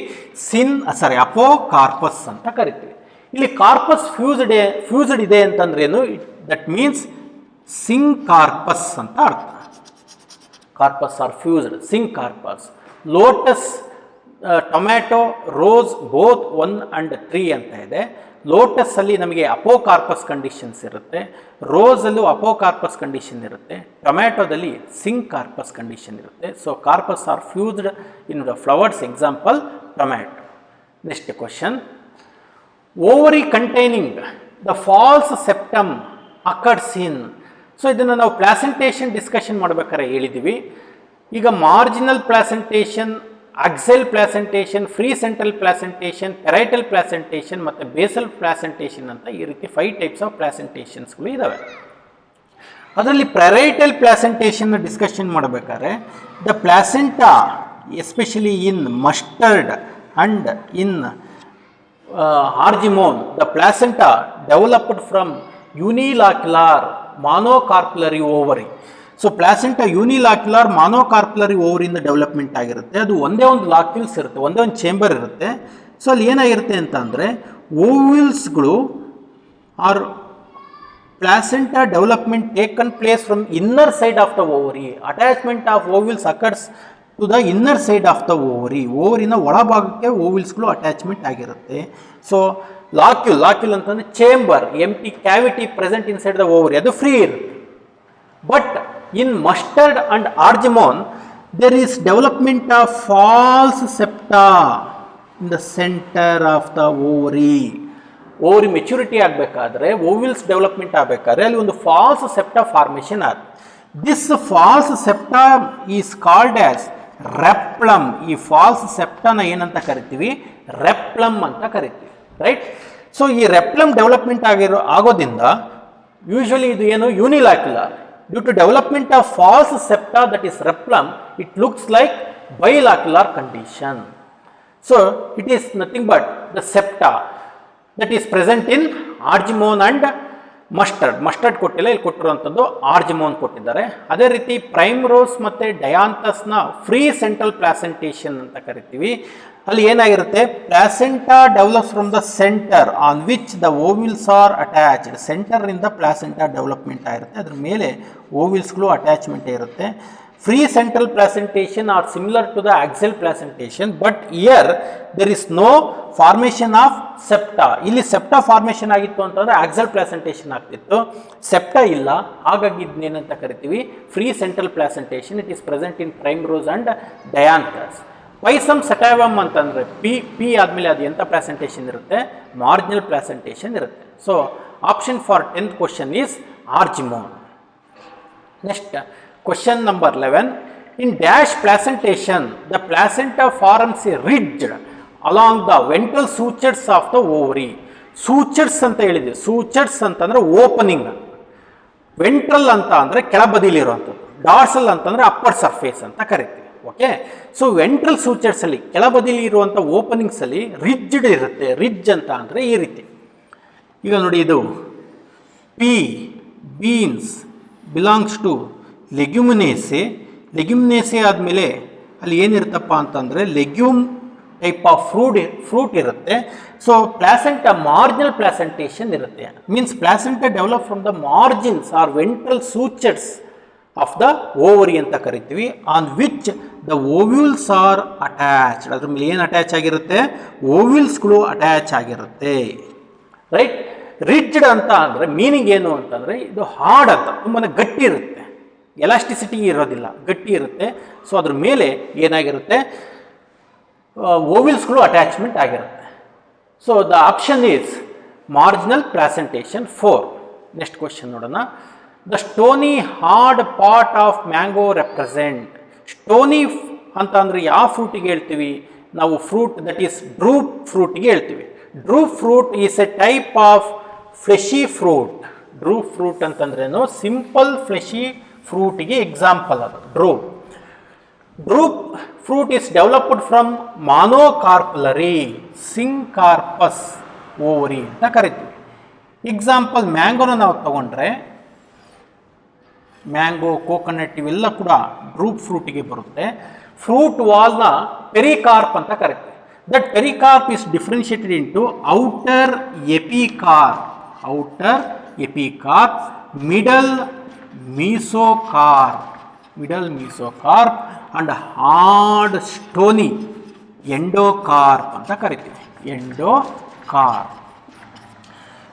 ಅಪೋಕಾರ್ಪಸ್ ಅಂತ ಕರಿತೀವಿ. ಇಲ್ಲಿ ಕಾರ್ಪಸ್ ಫ್ಯೂಸ್ಡ್ ಇದೆ ಅಂತಂದ್ರೆ ಏನು, ದಟ್ ಮೀನ್ಸ್ ಸಿಂಕಾರ್ಪಸ್ ಅಂತ ಅರ್ಥ. Carpus are fused, syncarpous. Lotus, tomato, rose both 1 and 3 ಅಂತ ಇದೆ. ಲೋಟಸ್ ಅಲ್ಲಿ ನಮಗೆ ಅಪೋಕಾರ್ಪಸ್ ಕಂಡೀಷನ್ಸ್ ಇರುತ್ತೆ, ರೋಸಲ್ಲೂ ಅಪೋಕಾರ್ಪಸ್ ಕಂಡೀಷನ್ ಇರುತ್ತೆ, ಟೊಮ್ಯಾಟೊದಲ್ಲಿ ಸಿಂಕಾರ್ಪಸ್ ಕಂಡೀಷನ್ ಇರುತ್ತೆ. So carpus are fused in the flowers, example tomato. Next question, ovary containing the false septum occurs in. ಸೊ ಇದನ್ನು ನಾವು ಪ್ಲಾಸೆಂಟೇಷನ್ ಡಿಸ್ಕಷನ್ ಮಾಡ್ಬೇಕಾದ್ರೆ ಹೇಳಿದ್ದೀವಿ. ಈಗ marginal placentation, axile placentation, free central placentation, parietal placentation ಮತ್ತು basal placentation ಅಂತ ಈ ರೀತಿ 5 ಟೈಪ್ಸ್ ಆಫ್ ಪ್ಲಾಸೆಂಟೇಷನ್ಸ್ಗಳು ಇದ್ದಾವೆ. ಅದರಲ್ಲಿ ಪೆರೈಟಲ್ ಪ್ಲಾಸೆಂಟೇಷನ್ನ ಡಿಸ್ಕಷನ್ ಮಾಡಬೇಕಾದ್ರೆ the placenta especially in mustard and in Argemone, the placenta developed from unilocular monocarpellary ovary. So placenta unilocular monocarpellary ಓವರಿಂದ ಡೆವಲಪ್ಮೆಂಟ್ ಆಗಿರುತ್ತೆ. ಅದು ಒಂದೇ ಒಂದು ಲಾಕ್ಯೂಲ್ಸ್ ಇರುತ್ತೆ, ಒಂದೇ ಒಂದು ಚೇಂಬರ್ ಇರುತ್ತೆ. ಸೊ ಅಲ್ಲಿ ಏನಾಗಿರುತ್ತೆ ಅಂತ ಅಂದರೆ ಓವಿಲ್ಸ್ಗಳು are placenta development taken place from inner side of the ovary. Attachment of ovules occurs to the inner side of the ovary. ಓವರಿನ ಒಳಭಾಗಕ್ಕೆ ಓವಿಲ್ಸ್ಗಳು ಅಟ್ಯಾಚ್ಮೆಂಟ್ ಆಗಿರುತ್ತೆ. ಸೊ ಲಾಕ್ಯೂಲ್ ಅಂತಂದರೆ chamber, empty cavity present inside the ovary, ಅದು free ಇರುತ್ತೆ. But in mustard and Argemone there is development of false septa in the centre of the ovary. Ovary maturity ಆಗಬೇಕಾದ್ರೆ, ovules development ಆಗಬೇಕಾದ್ರೆ ಅಲ್ಲಿ ಒಂದು falls septa formation ಆಗುತ್ತೆ. This false septa is called as replum. ಈ false ಸೆಪ್ಟಾನ ಏನಂತ ಕರಿತೀವಿ, ರೆಪ್ಲಮ್ ಅಂತ ಕರಿತೀವಿ, ರೈಟ್. ಸೊ ಈ ರೆಪ್ಲಮ್ ಡೆವಲಪ್ಮೆಂಟ್ ಆಗೋದ್ರಿಂದ ಯೂಶುವಲಿ ಇದು ಏನು, unilocular. Due to development of false septa that is replum, it looks like bilocular condition. So it is nothing but the septa that is present in Argemone and mustard ಕೊಟ್ಟಿಲ್ಲ, ಇಲ್ಲಿ ಕೊಟ್ಟಿರುವಂಥದ್ದು ಆರ್ಜಿಮೋನ್ ಕೊಟ್ಟಿದ್ದಾರೆ. ಅದೇ ರೀತಿ prime rose ಮತ್ತು ಡಯಾಂತಸ್ನ free central placentation ಅಂತ ಕರಿತೀವಿ. ಅಲ್ಲಿ ಏನಾಗಿರುತ್ತೆ, placenta develops from the centre on which the ovules are attached. ಸೆಂಟರ್ನಿಂದ ಪ್ಲಾಸೆಂಟಾ ಡೆವಲಪ್ಮೆಂಟ್ ಆಗಿರುತ್ತೆ, ಅದ್ರ ಮೇಲೆ ಓವಿಲ್ಸ್ಗಳು ಅಟ್ಯಾಚ್ಮೆಂಟ್ ಇರುತ್ತೆ. Free central placentation are similar to the axile placentation, but here there is no formation of septa. ಇಲ್ಲಿ septa formation ಆಗಿತ್ತು ಅಂತಂದರೆ axle placentation ಆಗ್ತಿತ್ತು, ಸೆಪ್ಟಾ ಇಲ್ಲ. ಹಾಗಾಗಿ ಇದನ್ನೇನಂತ ಕರಿತೀವಿ, free central placentation. It is present in primrose and Dianthus. Pisum sativum ಅಂತಂದರೆ pea ಆದಮೇಲೆ ಅದು ಎಂಥ ಪ್ಲಾಸೆಂಟೇಷನ್ ಇರುತ್ತೆ, ಮಾರ್ಜಿನಲ್ ಪ್ಲಾಸೆಂಟೇಷನ್ ಇರುತ್ತೆ. So option for 10th question is Argemone. Next question number 11. In dash placentation the placenta forms a ridge along the ventral sutures of the ovary. Sutures ಅಂತ ಹೇಳಿದ್ವಿ, sutures ಅಂತಂದರೆ opening, ventral ಅಂತ ಅಂದರೆ ಕೆಳಬದಿಲಿರುವಂಥದ್ದು, dorsal ಅಂತಂದರೆ upper surface ಅಂತ ಕರಿತೀವಿ. Okay, so ventral sutures ಅಲ್ಲಿ ಕೆಳಬದಿಲಿ ಇರುವಂಥ ಓಪನಿಂಗ್ಸ್ ಅಲ್ಲಿ ರಿಡ್ಜ್ಡ್ ಇರುತ್ತೆ. ರಿಡ್ಜ್ ಅಂತ ಅಂದರೆ ಈ ರೀತಿ. ಈಗ ನೋಡಿ, ಇದು pea beans belongs to leguminosae. Leguminosae ಆದಮೇಲೆ ಅಲ್ಲಿ ಏನಿರುತ್ತಪ್ಪ ಅಂತಂದರೆ ಲೆಗ್ಯೂಮ್ ಟೈಪ್ ಆಫ್ ಫ್ರೂಟ್ ಇರುತ್ತೆ. ಸೊ ಪ್ಲಾಸೆಂಟಾ ಮಾರ್ಜಿನಲ್ ಪ್ಲಾಸೆಂಟೇಷನ್ ಇರುತ್ತೆ. Means placenta develop from the margins or ventral sutures of the ovary ಅಂತ ಕರಿತೀವಿ. On which the ovules are attached. ಅದ್ರ ಮೇಲೆ ಏನು ಅಟ್ಯಾಚ್ ಆಗಿರುತ್ತೆ, ಓವ್ಯೂಲ್ಸ್ಗಳು ಅಟ್ಯಾಚ್ ಆಗಿರುತ್ತೆ, ರೈಟ್. ರಿಡ್ಜ್ಡ್ ಅಂತ ಅಂದರೆ ಮೀನಿಂಗ್ ಏನು ಅಂತಂದರೆ ಇದು ಹಾರ್ಡ್ ಅಂತ, ತುಂಬಾ ಗಟ್ಟಿ ಇರುತ್ತೆ, ಎಲಾಸ್ಟಿಸಿಟಿ ಇರೋದಿಲ್ಲ, ಗಟ್ಟಿ ಇರುತ್ತೆ. ಸೊ ಅದ್ರ ಮೇಲೆ ಏನಾಗಿರುತ್ತೆ, ಓವಿಲ್ಸ್ಗಳು ಅಟ್ಯಾಚ್ಮೆಂಟ್ ಆಗಿರುತ್ತೆ. So the option is marginal placentation 4. Next question ನೋಡೋಣ. The stony hard part of mango represent. Stony ಅಂತ ಅಂದರೆ ಯಾವ ಫ್ರೂಟಿಗೆ ಹೇಳ್ತೀವಿ ನಾವು? ಫ್ರೂಟ್ ದಟ್ ಈಸ್ ಡ್ರೂಪ್ ಫ್ರೂಟಿಗೆ ಹೇಳ್ತೀವಿ. Drupe fruit is a type of fleshy fruit. Drupe fruit ಅಂತಂದ್ರೇನು? ಸಿಂಪಲ್ ಫ್ಲೆಶಿ ಫ್ರೂಟಿಗೆ ಎಕ್ಸಾಂಪಲ್ ಅದು drupe. Drupe fruit is developed from monocarpellary syncarpous ovary ಅಂತ ಕರಿತೀವಿ. ಎಕ್ಸಾಂಪಲ್ ಮ್ಯಾಂಗೋನ ನಾವು ತಗೊಂಡ್ರೆ ಮ್ಯಾಂಗೋ, ಕೋಕೋನಟ್ ಇವೆಲ್ಲ ಕೂಡ ಡ್ರೂಪ್ ಫ್ರೂಟಿಗೆ ಬರುತ್ತೆ. ಫ್ರೂಟ್ ವಾಲ್ನ ಪೆರಿಕಾರ್ಪ್ ಅಂತ ಕರಿತೀವಿ. That pericarp is differentiated into outer epicarp, middle mesocarp, and hard stony endocarp ಅಂತ ಕರಿತೀವಿ. ಎಂಡೋಕಾರ್ಪ್.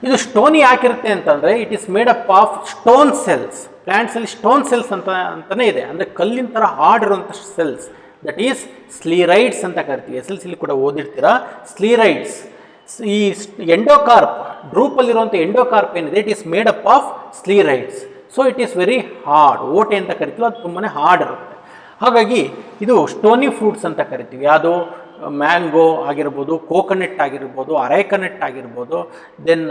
ಇದು ಸ್ಟೋನಿ ಯಾಕಿರುತ್ತೆ ಅಂತಂದರೆ it is made up of stone cells. ಪ್ಲಾಂಟ್ಸಲ್ಲಿ ಸ್ಟೋನ್ ಸೆಲ್ಸ್ ಅಂತಲೇ ಇದೆ, ಅಂದರೆ ಕಲ್ಲಿನ ಥರ ಹಾರ್ಡ್ ಇರುವಂಥ ಸೆಲ್ಸ್. ದಟ್ ಈಸ್ ಸ್ಲೀರೈಡ್ಸ್ ಅಂತ ಕರಿತೀವಿ. SLC ಕೂಡ ಓದಿರ್ತೀರ ಸ್ಲೀರೈಡ್ಸ್. ಈ ಎಂಡೋಕಾರ್ಪ್, ಡ್ರೂಪಲ್ಲಿರುವಂಥ ಎಂಡೋಕಾರ್ಪ್ ಏನಿದೆ it is made up of sclereids. So it is very hard. ಓಟೆ ಅಂತ ಕರಿತೀವಿ, ಅದು ತುಂಬಾ ಹಾರ್ಡ್ ಇರುತ್ತೆ. ಹಾಗಾಗಿ ಇದು ಸ್ಟೋನಿ ಫ್ರೂಟ್ಸ್ ಅಂತ ಕರಿತೀವಿ. ಯಾವುದು? ಮ್ಯಾಂಗೋ ಆಗಿರ್ಬೋದು, ಕೋಕೋನಟ್ ಆಗಿರ್ಬೋದು, ಅರೇಕನಟ್ ಆಗಿರ್ಬೋದು, ದೆನ್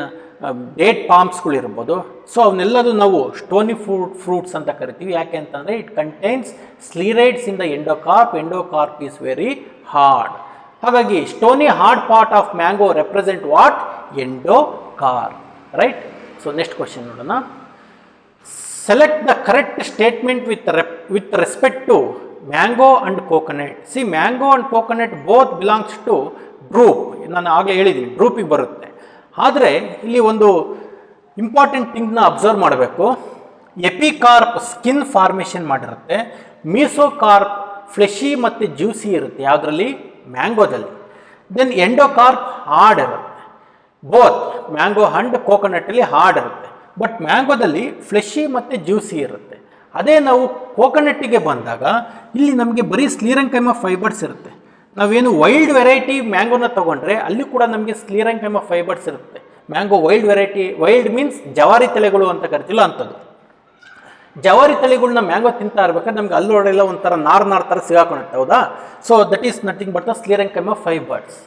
ಡೇಟ್ ಪಾಮ್ಸ್ಗಳಿರ್ಬೋದು. ಸೊ ಅವನ್ನೆಲ್ಲದು ನಾವು ಸ್ಟೋನಿ ಫ್ರೂಟ್ಸ್ ಅಂತ ಕರಿತೀವಿ. ಯಾಕೆ ಅಂತಂದರೆ it contains sclereids in the endocarp is very hard. ಹಾಗಾಗಿ stony hard part of mango represent what? Endocarp. Right. So next question ನೋಡೋಣ. Select the correct statement with respect to mango and coconut. See, mango and coconut both belongs to drupe. ನಾನು ಆಗಲೇ ಹೇಳಿದ್ದೀನಿ ಡ್ರೂಪಿಗೆ ಬರುತ್ತೆ. ಆದರೆ ಇಲ್ಲಿ ಒಂದು important ಥಿಂಗ್ನ observe ಮಾಡಬೇಕು. ಎಪಿಕಾರ್ಪ್ skin formation ಮಾಡಿರುತ್ತೆ. ಮೀಸೋಕಾರ್ಪ್ fleshy ಮತ್ತು ಜ್ಯೂಸಿ ಇರುತ್ತೆ. ಯಾವುದರಲ್ಲಿ? ಮ್ಯಾಂಗೋದಲ್ಲಿ. ದೆನ್ ಎಂಡೋಕಾರ್ಪ್ ಹಾರ್ಡ್ ಇರುತ್ತೆ. ಬೋತ್ ಮ್ಯಾಂಗೋ ಅಂಡ್ ಕೋಕೋನಟ್ಟಲ್ಲಿ ಹಾರ್ಡ್ ಇರುತ್ತೆ. ಬಟ್ ಮ್ಯಾಂಗೋದಲ್ಲಿ ಫ್ಲೆಶಿ ಮತ್ತು ಜ್ಯೂಸಿ ಇರುತ್ತೆ. ಅದೇ ನಾವು ಕೋಕೋನಟ್ಟಿಗೆ ಬಂದಾಗ ಇಲ್ಲಿ ನಮಗೆ ಬರೀ ಸ್ಲೀರಂಕೈಮ ಫೈಬರ್ಸ್ ಇರುತ್ತೆ. ನಾವೇನು ವೈಲ್ಡ್ ವೆರೈಟಿ ಮ್ಯಾಂಗೋನ ತೊಗೊಂಡ್ರೆ ಅಲ್ಲಿ ಕೂಡ ನಮಗೆ ಸ್ಲೀರಂಕೈಮ ಫೈಬರ್ಸ್ ಇರುತ್ತೆ. Mango wild variety, wild means ಜವಾರಿ ತಳಿಗಳು ಅಂತ ಕರಿತಿಲ್ಲ ಅಂಥದ್ದು. ಜವಾರಿ ತಳಿಗಳನ್ನ ಮ್ಯಾಂಗೋ ತಿಂತಾ ಇರ್ಬೇಕಾದ್ರೆ ನಮ್ಗೆ ಅಲ್ಲೋಡೆಲ್ಲ ಒಂಥರ ನಾರ್ ಥರ ಸಿಗಾಕೊಳ್ಳುತ್ತೆ. ಹೌದಾ? So that is nothing but the sclerenchyma fibres.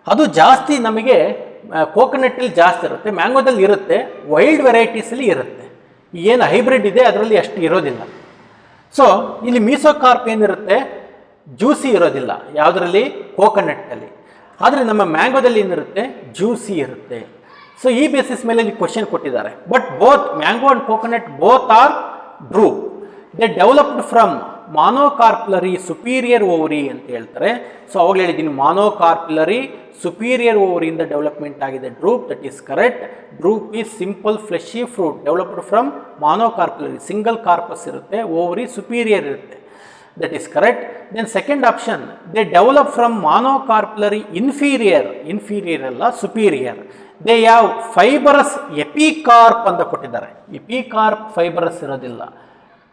ಅದು ಜಾಸ್ತಿ ನಮಗೆ ಕೋಕೋನಟ್ಟಲ್ಲಿ ಜಾಸ್ತಿ ಇರುತ್ತೆ, ಮ್ಯಾಂಗೋದಲ್ಲಿ ಇರುತ್ತೆ, ವೈಲ್ಡ್ ವೆರೈಟೀಸಲ್ಲಿ ಇರುತ್ತೆ. ಏನು ಹೈಬ್ರಿಡ್ ಇದೆ ಅದರಲ್ಲಿ ಅಷ್ಟು ಇರೋದಿಲ್ಲ. ಸೊ ಇಲ್ಲಿ ಮೀಸೋಕಾರ್ಪ್ ಏನಿರುತ್ತೆ? ಜ್ಯೂಸಿ ಇರೋದಿಲ್ಲ. ಯಾವುದರಲ್ಲಿ? ಕೋಕೋನಟ್ಟಲ್ಲಿ. ಆದರೆ ನಮ್ಮ ಮ್ಯಾಂಗೋದಲ್ಲಿ ಏನಿರುತ್ತೆ? ಜ್ಯೂಸಿ ಇರುತ್ತೆ. ಸೊ ಈ ಬೇಸಿಸ್ ಮೇಲೆ ಇಲ್ಲಿ ಕ್ವಶನ್ ಕೊಟ್ಟಿದ್ದಾರೆ. But both mango and coconut both are drupe. They developed from monocarpellary superior ovary ಅಂತ ಹೇಳ್ತಾರೆ. ಸೊ ಅವಾಗ ಹೇಳಿದ್ದೀನಿ ಮಾನೋಕಾರ್ಪುಲರಿ ಸುಪೀರಿಯರ್ ಓವರಿಯಿಂದ ಡೆವಲಪ್ಮೆಂಟ್ ಆಗಿದೆ drupe. That is correct. Drupe is simple fleshy fruit developed from monocarpellary, single carpels ಇರುತ್ತೆ, ಓವರಿ ಸುಪೀರಿಯರ್ ಇರುತ್ತೆ. That is correct. Then second option, they develop from monocarpellary inferior ಅಲ್ಲ, ಸುಪೀರಿಯರ್. ದೇ ಯಾವ ಫೈಬರಸ್ ಎಪಿಕಾರ್ಪ್ ಅಂತ ಕೊಟ್ಟಿದ್ದಾರೆ. ಎಪಿಕಾರ್ಪ್ ಫೈಬರಸ್ ಇರೋದಿಲ್ಲ,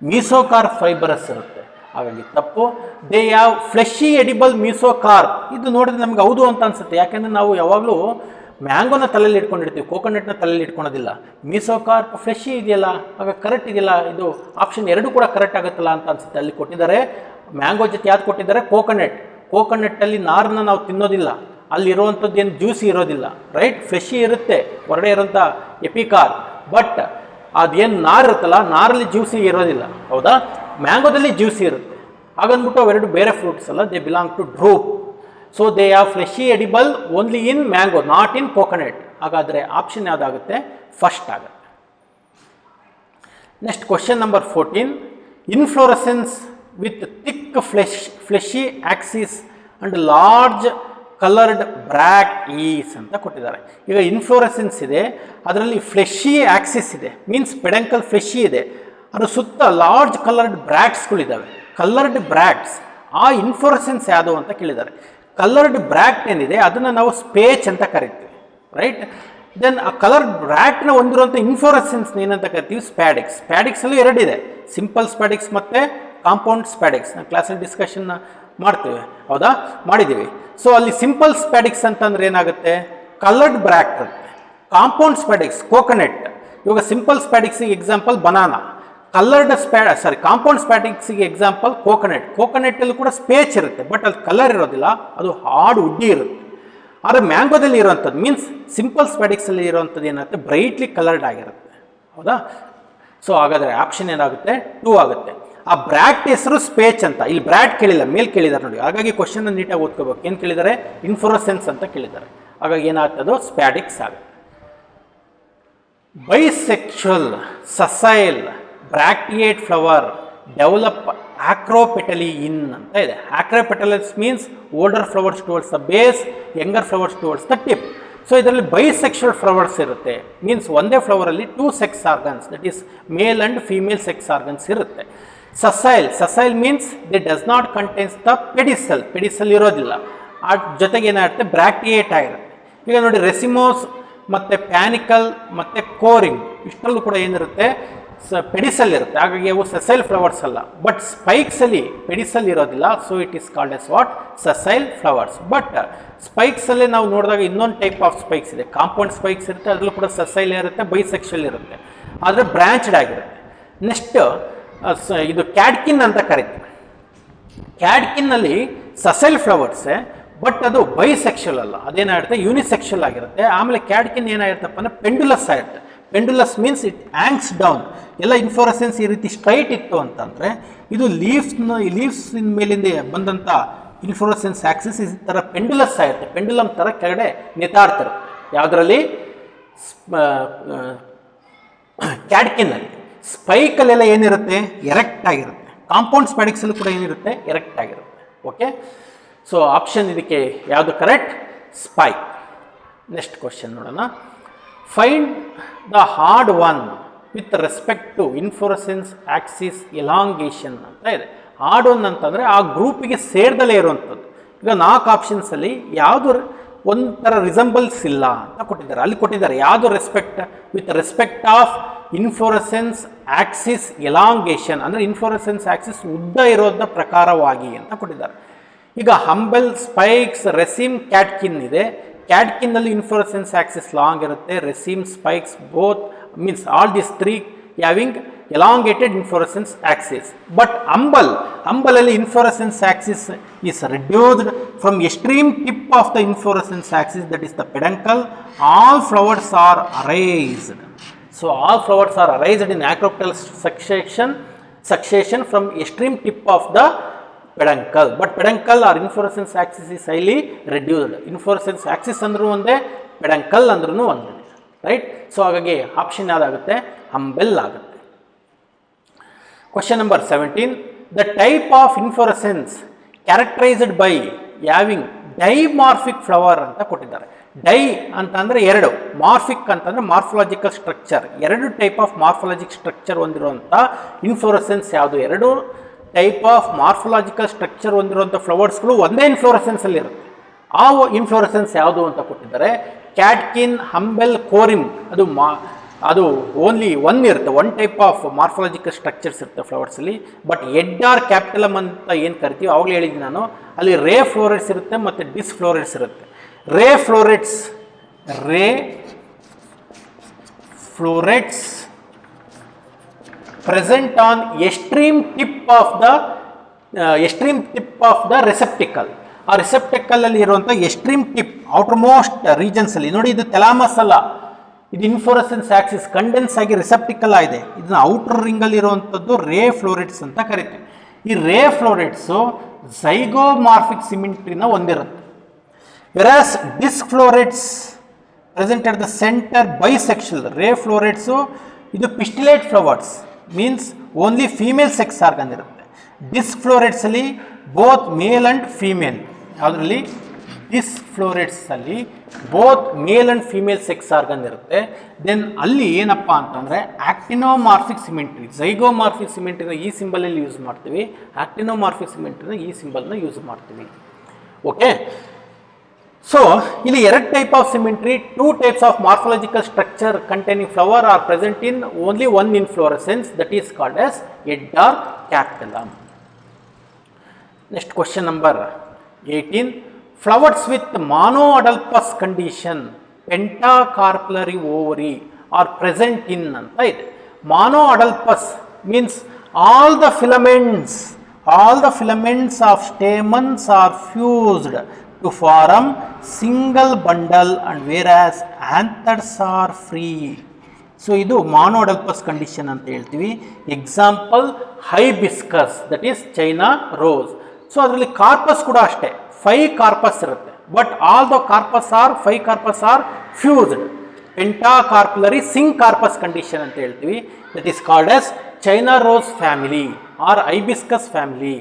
ಮೀಸೋಕಾರ್ಪ್ ಫೈಬರಸ್ ಇರುತ್ತೆ. ಹಾಗಾಗಿ ತಪ್ಪು. ದೇ ಯಾವ ಫ್ಲೆಶಿ ಎಡಿಬಲ್ ಮೀಸೋಕಾರ್ಪ್. ಇದು ನೋಡಿದ್ರೆ ನಮ್ಗೆ ಹೌದು ಅಂತ ಅನ್ಸುತ್ತೆ. ಯಾಕೆಂದರೆ ನಾವು ಯಾವಾಗಲೂ ಮ್ಯಾಂಗೋನ ತಲೆಯಲ್ಲಿ ಇಟ್ಕೊಂಡಿರ್ತೀವಿ, ಕೋಕೋನಟ್ನ ತಲೆಯಲ್ಲಿ ಇಟ್ಕೊಳೋದಿಲ್ಲ. ಮೀಸೋಕಾರ್ಪ್ ಫ್ಲೆಶಿ ಇದೆಯಲ್ಲ, ಆಗ ಕರೆಕ್ಟ್ ಇದೆಯಲ್ಲ, ಇದು ಆಪ್ಷನ್ 2 ಕೂಡ ಕರೆಕ್ಟ್ ಆಗುತ್ತಲ್ಲ ಅಂತ ಅನ್ಸುತ್ತೆ. ಅಲ್ಲಿ ಕೊಟ್ಟಿದ್ದಾರೆ ಮ್ಯಾಂಗೋ ಜೊತೆ ಯಾವ್ದು ಕೊಟ್ಟಿದ್ದಾರೆ? ಕೋಕೋನಟ್ಟಲ್ಲಿ ನಾರನ್ನ ನಾವು ತಿನ್ನೋದಿಲ್ಲ, ಅಲ್ಲಿರುವಂಥದ್ದು ಏನು ಜ್ಯೂಸಿ ಇರೋದಿಲ್ಲ. ರೈಟ್? ಫ್ಲೆಶಿ ಇರುತ್ತೆ ಹೊರಗಡೆ ಇರೋಂಥ ಎಪಿಕಾರ್ಪ್. ಬಟ್ ಅದೇನು ನಾರು ಇರುತ್ತಲ್ಲ, ನಾರಲ್ಲಿ ಜ್ಯೂಸಿ ಇರೋದಿಲ್ಲ. ಹೌದಾ? ಮ್ಯಾಂಗೋದಲ್ಲಿ ಜ್ಯೂಸಿ ಇರುತ್ತೆ. ಹಾಗಂದ್ಬಿಟ್ಟು ಅವೆರಡು ಬೇರೆ ಫ್ರೂಟ್ಸ್ ಅಲ್ಲ, they belong to drupe. So they are fleshy edible only in mango, not in coconut. ಹಾಗಾದರೆ ಆಪ್ಷನ್ ಯಾವುದಾಗುತ್ತೆ? ಫಸ್ಟ್ ಆಗುತ್ತೆ. Next question number 14. Inflorescence with thick fleshy axis and large coloured bract is ಅಂತ ಕೊಟ್ಟಿದ್ದಾರೆ. ಈಗ inflorescence ಇದೆ, ಅದರಲ್ಲಿ fleshy axis ಇದೆ, means peduncle fleshy ಇದೆ, ಅದ್ರ ಸುತ್ತ ಲಾರ್ಜ್ ಕಲರ್ಡ್ ಬ್ರ್ಯಾಕ್ಟ್ಸ್ಗಳಿದ್ದಾವೆ. ಕಲರ್ಡ್ ಬ್ರ್ಯಾಕ್ಟ್ಸ್, ಆ ಇನ್ಫ್ಲೋರೆಸೆನ್ಸ್ ಯಾವುದು ಅಂತ ಕೇಳಿದ್ದಾರೆ. ಕಲರ್ಡ್ ಬ್ರ್ಯಾಕ್ಟ್ ಏನಿದೆ ಅದನ್ನು ನಾವು ಸ್ಪೇಚ್ ಅಂತ ಕರಿತೀವಿ. ರೈಟ್? ದೆನ್ ಆ ಕಲರ್ಡ್ ಬ್ರ್ಯಾಕ್ಟ್ನ ಹೊಂದಿರುವಂಥ ಇನ್ಫ್ಲೋರೆಸೆನ್ಸ್ ಏನಂತ ಕರಿತೀವಿ? ಸ್ಪ್ಯಾಡಿಕ್ಸ್. ಸ್ಪ್ಯಾಡಿಕ್ಸಲ್ಲೂ ಎರಡಿದೆ, ಸಿಂಪಲ್ ಸ್ಪ್ಯಾಡಿಕ್ಸ್ ಮತ್ತು ಕಾಂಪೌಂಡ್ ಸ್ಪ್ಯಾಡಿಕ್ಸ್. ನಾವು ಕ್ಲಾಸಲ್ಲಿ ಡಿಸ್ಕಷನ್ ಮಾಡ್ತೀವಿ. ಹೌದಾ? ಮಾಡಿದ್ದೀವಿ. ಸೊ ಅಲ್ಲಿ ಸಿಂಪಲ್ ಸ್ಪ್ಯಾಡಿಕ್ಸ್ ಅಂತಂದ್ರೆ ಏನಾಗುತ್ತೆ? ಕಲರ್ಡ್ ಬ್ರ್ಯಾಕ್ಟ್ ಇರುತ್ತೆ. ಕಾಂಪೌಂಡ್ ಸ್ಪ್ಯಾಡಿಕ್ಸ್ ಕೋಕೋನಟ್, ಇವಾಗ ಸಿಂಪಲ್ ಸ್ಪ್ಯಾಡಿಕ್ಸಿಗೆ ಎಕ್ಸಾಂಪಲ್ ಬನಾನಾ, ಕಲರ್ಡ್ ಕಾಂಪೌಂಡ್ ಸ್ಪ್ಯಾಟಿಕ್ಸ್ಗೆ ಎಕ್ಸಾಂಪಲ್ ಕೋಕೋನಟ್. ಕೋಕೋನಟ್ಟಲ್ಲಿ ಕೂಡ ಸ್ಪೇಚ್ ಇರುತ್ತೆ, ಬಟ್ ಅಲ್ಲಿ ಕಲರ್ ಇರೋದಿಲ್ಲ, ಅದು ಹಾರ್ಡ್ ಉಡ್ಡಿ ಇರುತ್ತೆ. ಆದರೆ ಮ್ಯಾಂಗೋದಲ್ಲಿ ಇರೋವಂಥದ್ದು ಮೀನ್ಸ್ ಸಿಂಪಲ್ ಸ್ಪ್ಯಾಟಿಕ್ಸಲ್ಲಿ ಇರೋವಂಥದ್ದು ಏನಾಗುತ್ತೆ, ಬ್ರೈಟ್ಲಿ ಕಲರ್ಡ್ ಆಗಿರುತ್ತೆ. ಹೌದಾ? ಸೊ ಹಾಗಾದರೆ ಆಪ್ಷನ್ ಏನಾಗುತ್ತೆ, 2 ಆಗುತ್ತೆ. ಆ ಬ್ರ್ಯಾಟ್ ಹೆಸರು ಸ್ಪೇಚ್ ಅಂತ, ಇಲ್ಲಿ ಬ್ರ್ಯಾಟ್ ಕೇಳಿಲ್ಲ, ಮೇಲ್ ಕೇಳಿದ್ದಾರೆ ನೋಡಿ. ಹಾಗಾಗಿ ಕ್ವಶನ್ ನೀಟಾಗಿ ಓದ್ಕೋಬೇಕು. ಏನು ಕೇಳಿದ್ದಾರೆ, ಇನ್ಫ್ಲೋರೆಸೆನ್ಸ್ ಅಂತ ಕೇಳಿದ್ದಾರೆ. ಹಾಗಾಗಿ ಏನಾಗ್ತದೋ ಸ್ಪ್ಯಾಟಿಕ್ಸ್ ಆಗುತ್ತೆ. Bisexual sessile bracteate flower develop acropetally in ಅಂತ ಇದೆ. Acropetally is means older flowers towards the base, younger flowers towards the tip. So ಇದರಲ್ಲಿ ಬೈಸೆಕ್ಷುವಲ್ ಫ್ಲವರ್ಸ್ ಇರುತ್ತೆ, ಮೀನ್ಸ್ ಒಂದೇ ಫ್ಲವರಲ್ಲಿ 2 sex organs, that is male and female sex organs ಇರುತ್ತೆ. Sessile means the does not contains the pedicel ಇರೋದಿಲ್ಲ, ಆ ಜೊತೆಗೆ ಏನಾಗುತ್ತೆ ಬ್ರಾಕ್ಟಿಯೇಟ್ ಆಗಿರುತ್ತೆ. ಈಗ ನೋಡಿ ರೆಸಿಮೋಸ್ ಮತ್ತು ಪ್ಯಾನಿಕಲ್ ಮತ್ತು ಕೋರಿಂಗ್ ಇಷ್ಟರಲ್ಲೂ ಕೂಡ ಏನಿರುತ್ತೆ, ಪೆಡಿಸಲ್ ಇರುತ್ತೆ. ಹಾಗಾಗಿ ಅವು ಸಸೈಲ್ ಫ್ಲವರ್ಸ್ ಅಲ್ಲ. ಬಟ್ ಸ್ಪೈಕ್ಸಲ್ಲಿ ಪೆಡಿಸಲ್ ಇರೋದಿಲ್ಲ, so it is called as what, sessile flowers. But ಸ್ಪೈಕ್ಸಲ್ಲೇ ನಾವು ನೋಡಿದಾಗ ಇನ್ನೊಂದು ಟೈಪ್ ಆಫ್ ಸ್ಪೈಕ್ಸ್ ಇದೆ, ಕಾಂಪೌಂಡ್ ಸ್ಪೈಕ್ಸ್ ಇರುತ್ತೆ, ಅದರಲ್ಲೂ ಕೂಡ ಸಸೈಲ್ ಇರುತ್ತೆ, ಬೈಸೆಕ್ಷುವಲ್ ಇರುತ್ತೆ, ಆದರೆ ಬ್ರಾಂಚ್ಡ್ ಆಗಿರುತ್ತೆ. ನೆಕ್ಸ್ಟ್ ಇದು ಕ್ಯಾಡ್ಕಿನ್ ಅಂತ ಕರೀತೀವಿ. ಕ್ಯಾಡ್ಕಿನ್ನಲ್ಲಿ ಸಸೈಲ್ ಫ್ಲವರ್ಸೇ, ಬಟ್ ಅದು ಬೈಸೆಕ್ಷುವಲ್ ಅಲ್ಲ, ಅದೇನಾಗಿರುತ್ತೆ ಯೂನಿಸೆಕ್ಷುವಲ್ ಆಗಿರುತ್ತೆ. ಆಮೇಲೆ ಕ್ಯಾಡ್ಕಿನ್ ಏನಾಗಿರುತ್ತಪ್ಪ ಅಂದರೆ ಪೆಂಡುಲಸ್ ಆಗಿರುತ್ತೆ. ಪೆಂಡುಲಸ್ ಮೀನ್ಸ್ ಇಟ್ ಆ್ಯಂಗ್ಸ್ ಡೌನ್. ಎಲ್ಲ ಇನ್ಫ್ಲೋರೆಸೆನ್ಸ್ ಈ ರೀತಿ ಸ್ಟ್ರೈಟ್ ಇತ್ತು ಅಂತಂದರೆ ಇದು ಲೀವ್ಸ್ ಮೇಲಿಂದ ಬಂದಂಥ ಇನ್ಫ್ಲೋರೆಸೆನ್ಸ್ ಆಕ್ಸಿಸ್ ಈ ಥರ ಪೆಂಡುಲಸ್ ಆಗಿರುತ್ತೆ, ಪೆಂಡುಲಮ್ ಥರ ಕೆಳಗಡೆ ನೇತಾಡ್ತಿರುತ್ತೆ. ಯಾವುದರಲ್ಲಿ, ಕ್ಯಾಡ್ಕಿನ್ನಲ್ಲಿ. ಸ್ಪೈಕಲ್ಲೆಲ್ಲ ಏನಿರುತ್ತೆ, ಎರೆಕ್ಟ್ ಆಗಿರುತ್ತೆ. ಕಾಂಪೌಂಡ್ ಸ್ಪ್ಯಾಡಿಕ್ಸಲ್ಲೂ ಕೂಡ ಏನಿರುತ್ತೆ, ಎರೆಕ್ಟ್ ಆಗಿರುತ್ತೆ. ಓಕೆ, ಸೊ ಆಪ್ಷನ್ ಇದಕ್ಕೆ ಯಾವುದು ಕರೆಕ್ಟ್, ಸ್ಪೈಕ್. ನೆಕ್ಸ್ಟ್ ಕ್ವಶನ್ ನೋಡೋಣ. Find the hard one with respect to inflorescence axis elongation ಅಂತ ಇದೆ. ಹಾರ್ಡ್ ಒನ್ ಅಂತಂದರೆ ಆ ಗ್ರೂಪಿಗೆ ಸೇರ್ದಲೇ ಇರುವಂಥದ್ದು. ಈಗ 4 ಆಪ್ಷನ್ಸಲ್ಲಿ ಯಾವುದು ಒಂಥರ ರಿಸಂಬಲ್ಸ್ ಇಲ್ಲ ಅಂತ ಕೊಟ್ಟಿದ್ದಾರೆ. ಅಲ್ಲಿ ಕೊಟ್ಟಿದ್ದಾರೆ ಯಾವುದು with respect of inflorescence axis elongation, ಅಂದರೆ ಇನ್ಫ್ಲೋರೆಸೆನ್ಸ್ ಆಕ್ಸಿಸ್ ಉದ್ದ ಇರೋದನ್ನ ಪ್ರಕಾರವಾಗಿ ಅಂತ ಕೊಟ್ಟಿದ್ದಾರೆ. ಈಗ ಹಂಬೆಲ್, ಸ್ಪೈಕ್ಸ್, ರೆಸಿಮ್, ಕ್ಯಾಡ್ಕಿನ್ ಇದೆ. ಕ್ಯಾಡ್ಕಿನ್ನಲ್ಲಿ ಇನ್ಫ್ಲೋರೆಸೆನ್ಸ್ ಆಕ್ಸಿಸ್ ಲಾಂಗ್ ಇರುತ್ತೆ, raceme, spikes both means all this 3 having elongated inflorescence axis. But umbel inflorescence axis is reduced from extreme tip of the inflorescence axis, that is the peduncle. All flowers are raised. So all flowers are raised in acropetal succession from extreme tip of the peduncle. But peduncle or inflorescence axis is highly reduced. Inflorescence axis andru onde, peduncle andru onde, right? So ಹಾಗಾಗಿ option ಯಾವ್ದಾಗುತ್ತೆ, ಅಂಬೆಲ್ ಆಗುತ್ತೆ. Question number 17. The type of inflorescence characterized by having dimorphic flower ಅಂತ ಕೊಟ್ಟಿದ್ದಾರೆ. Dye ಅಂತಂದರೆ 2, morphic ಅಂತಂದರೆ morphological structure. 2 type of morphologic structure ಹೊಂದಿರುವಂಥ inflorescence ಯಾವುದು, 2 type of morphological structure ಹೊಂದಿರುವಂಥ ಫ್ಲವರ್ಸ್ಗಳು ಒಂದೇ ಇನ್ಫ್ಲೋರೆಸೆನ್ಸಲ್ಲಿ ಇರುತ್ತೆ. ಆ ಇನ್ಫ್ಲೋರೆಸೆನ್ಸ್ ಯಾವುದು ಅಂತ ಕೊಟ್ಟಿದ್ದಾರೆ. ಕ್ಯಾಡ್ಕಿನ್, ಹಂಬೆಲ್, ಕೋರಿಮ್ ಅದು ಓನ್ಲಿ 1 ಇರುತ್ತೆ, 1 ಟೈಪ್ ಆಫ್ ಮಾರ್ಫಾಲಜಿಕಲ್ ಸ್ಟ್ರಕ್ಚರ್ಸ್ ಇರುತ್ತೆ ಫ್ಲವರ್ಸಲ್ಲಿ. ಬಟ್ ಹೆಡ್ ಆರ್ ಕ್ಯಾಪಿಟಲಮ್ ಅಂತ ಏನು ಕರಿತೀವಿ, ಅವಾಗಲೇ ಹೇಳಿದ್ದೀನಿ ನಾನು, ಅಲ್ಲಿ ರೇ ಫ್ಲೋರೆಟ್ಸ್ ಇರುತ್ತೆ ಮತ್ತು ಡಿಸ್ ಫ್ಲೋರೆಟ್ಸ್ ಇರುತ್ತೆ. Ray florets present on extreme tip of the receptacle. ಆ ರಿಸೆಪ್ಟಿಕಲ್ ಅಲ್ಲಿ ಇರುವಂಥ extreme tip, outermost regions ಅಲ್ಲಿ ನೋಡಿ, ಇದು ಥೆಲಾಮಸ್ ಅಲ್ಲ, ಇದು ಇನ್ಫ್ಲೋರೆಸೆನ್ಸ್ ಆಕ್ಸಿಸ್ ಕಂಡೆನ್ಸ್ ಆಗಿ ರಿಸೆಪ್ಟಿಕಲ್ ಆಗಿದೆ. ಇದನ್ನ ಔಟರ್ ರಿಂಗ್ ಅಲ್ಲಿ ಇರುವಂಥದ್ದು ರೇ ಫ್ಲೋರೆಟ್ಸ್ ಅಂತ ಕರಿತೀವಿ. ಈ ರೇ ಫ್ಲೋರೆಟ್ಸು ಝೈಗೋಮಾರ್ಫಿಕ್ ಸಿಮೆಂಟ್ರಿನ ಹೊಂದಿರುತ್ತೆ. Whereas disc florets present at the centre bisexual. Ray florets ಇದು pistillate flowers means only female sex organ ಇರುತ್ತೆ. ಡಿಸ್ಕ್ ಫ್ಲೋರೆಟ್ಸ್ ಅಲ್ಲಿ ಬೋತ್ ಮೇಲ್ ಅಂಡ್ ಫೀಮೇಲ್. ಯಾವುದರಲ್ಲಿ, ಡಿಸ್ಕ್ ಫ್ಲೋರೆಟ್ಸ್ ಅಲ್ಲಿ both male and female sex organ ಇರುತ್ತೆ. Then ಅಲ್ಲಿ ಏನಪ್ಪ ಅಂತಂದರೆ actinomorphic ಸಿಮೆಂಟ್ರಿ, ಝೈಗೋಮಾರ್ಫಿಕ್ ಸಿಮೆಂಟ್ರಿನ ಈ ಸಿಂಬಲಲ್ಲಿ ಯೂಸ್ ಮಾಡ್ತೀವಿ, ಆಕ್ಟಿನೋಮಾರ್ಫಿಕ್ ಸಿಮೆಂಟ್ರಿನ ಈ ಸಿಂಬಲ್ನ ಯೂಸ್ ಮಾಡ್ತೀವಿ. ಓಕೆ, ಸೊ ಇಲ್ಲಿ 2 type of symmetry, 2 types of morphological structure containing flower are present in only 1 inflorescence, that is called as head or capitulum. Next question number 18. Flowers with monoadalpous condition pentacarpellary ovary are present in ಅಂತ ಇದೆ. Monadelphous means all the filaments of stamens are fused to form single bundle, and whereas anthers are free. So ಇದು monadelphous condition ಅಂತ ಹೇಳ್ತೀವಿ. Example hibiscus, that is China rose. So ಅದರಲ್ಲಿ carpels ಕೂಡ ಅಷ್ಟೇ 5 carpels ಇರುತ್ತೆ, but all the carpels are 5 carpels are fused. Pentacarpellary syncarpous condition ಅಂತ ಹೇಳ್ತೀವಿ. That is called as China rose family or hibiscus family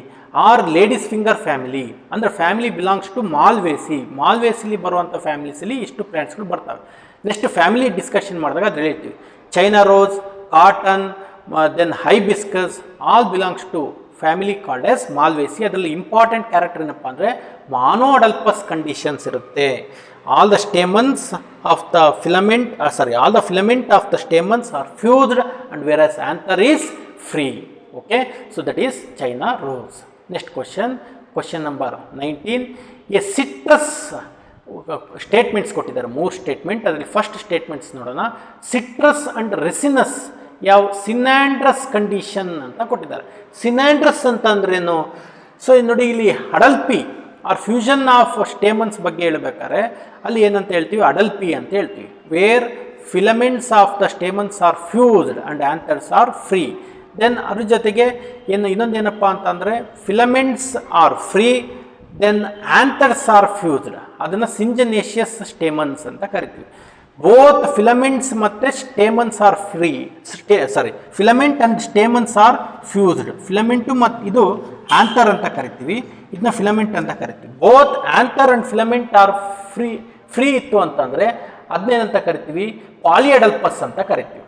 or ladies finger family. ಅಂದರೆ family belongs to Malvaceae ಬರುವಂಥ ಫ್ಯಾಮಿಲೀಸಲ್ಲಿ ಇಷ್ಟು ಪ್ಲಾಂಟ್ಸ್ಗಳು ಬರ್ತವೆ. Next family discussion ಮಾಡಿದಾಗ ಅದು ಹೇಳ್ತೀವಿ. China rose, cotton, then hibiscus all belongs to family called as Malvaceae. ಅದರಲ್ಲಿ important character ಏನಪ್ಪ ಅಂದರೆ ಮಾನೋಡಲ್ಪಸ್ ಕಂಡೀಷನ್ಸ್ ಇರುತ್ತೆ. All the stamens of the filament all the filament of the stamens are fused, and whereas anther is free. Okay, so that is China rose. Next question number 19. A citrus statements ಕೊಟ್ಟಿದ್ದಾರೆ, 3 statement. ಅದರಲ್ಲಿ first statements ನೋಡೋಣ. Citrus and ರೆಸಿನಸ್ ಯಾವ ಸಿನಾಂಡ್ರಸ್ condition ಅಂತ ಕೊಟ್ಟಿದ್ದಾರೆ. ಸಿನಾಂಡ್ರಸ್ ಅಂತ ಅಂದ್ರೇನು? So ನೋಡಿ, ಇಲ್ಲಿ adelphy or fusion of stamens ಬಗ್ಗೆ ಹೇಳ್ಬೇಕಾದ್ರೆ ಅಲ್ಲಿ ಏನಂತ ಹೇಳ್ತೀವಿ? ಅಡಲ್ಪಿ ಅಂತ ಹೇಳ್ತೀವಿ. Where filaments of the stamens are fused and anthers are free. Then ಅದ್ರ ಜೊತೆಗೆ ಇನ್ನೊಂದೇನಪ್ಪ ಅಂತಂದರೆ filaments are free, then anthers are fused. ಅದನ್ನು ಸಿಂಜನೇಷಿಯಸ್ ಸ್ಟೇಮನ್ಸ್ ಅಂತ ಕರಿತೀವಿ. ಬೋತ್ ಫಿಲಮೆಂಟ್ಸ್ ಮತ್ತು stamens are free, filament and stamens are fused. Filament ಮತ್ತು ಇದು ಆಂಥರ್ ಅಂತ ಕರಿತೀವಿ, ಇದನ್ನ ಫಿಲಮೆಂಟ್ ಅಂತ ಕರಿತೀವಿ. Both anther and filament R free ಇತ್ತು ಅಂತಂದರೆ ಅದನ್ನೇನಂತ ಕರಿತೀವಿ? ಪಾಲಿಯಡಲ್ಪಸ್ ಅಂತ ಕರಿತೀವಿ.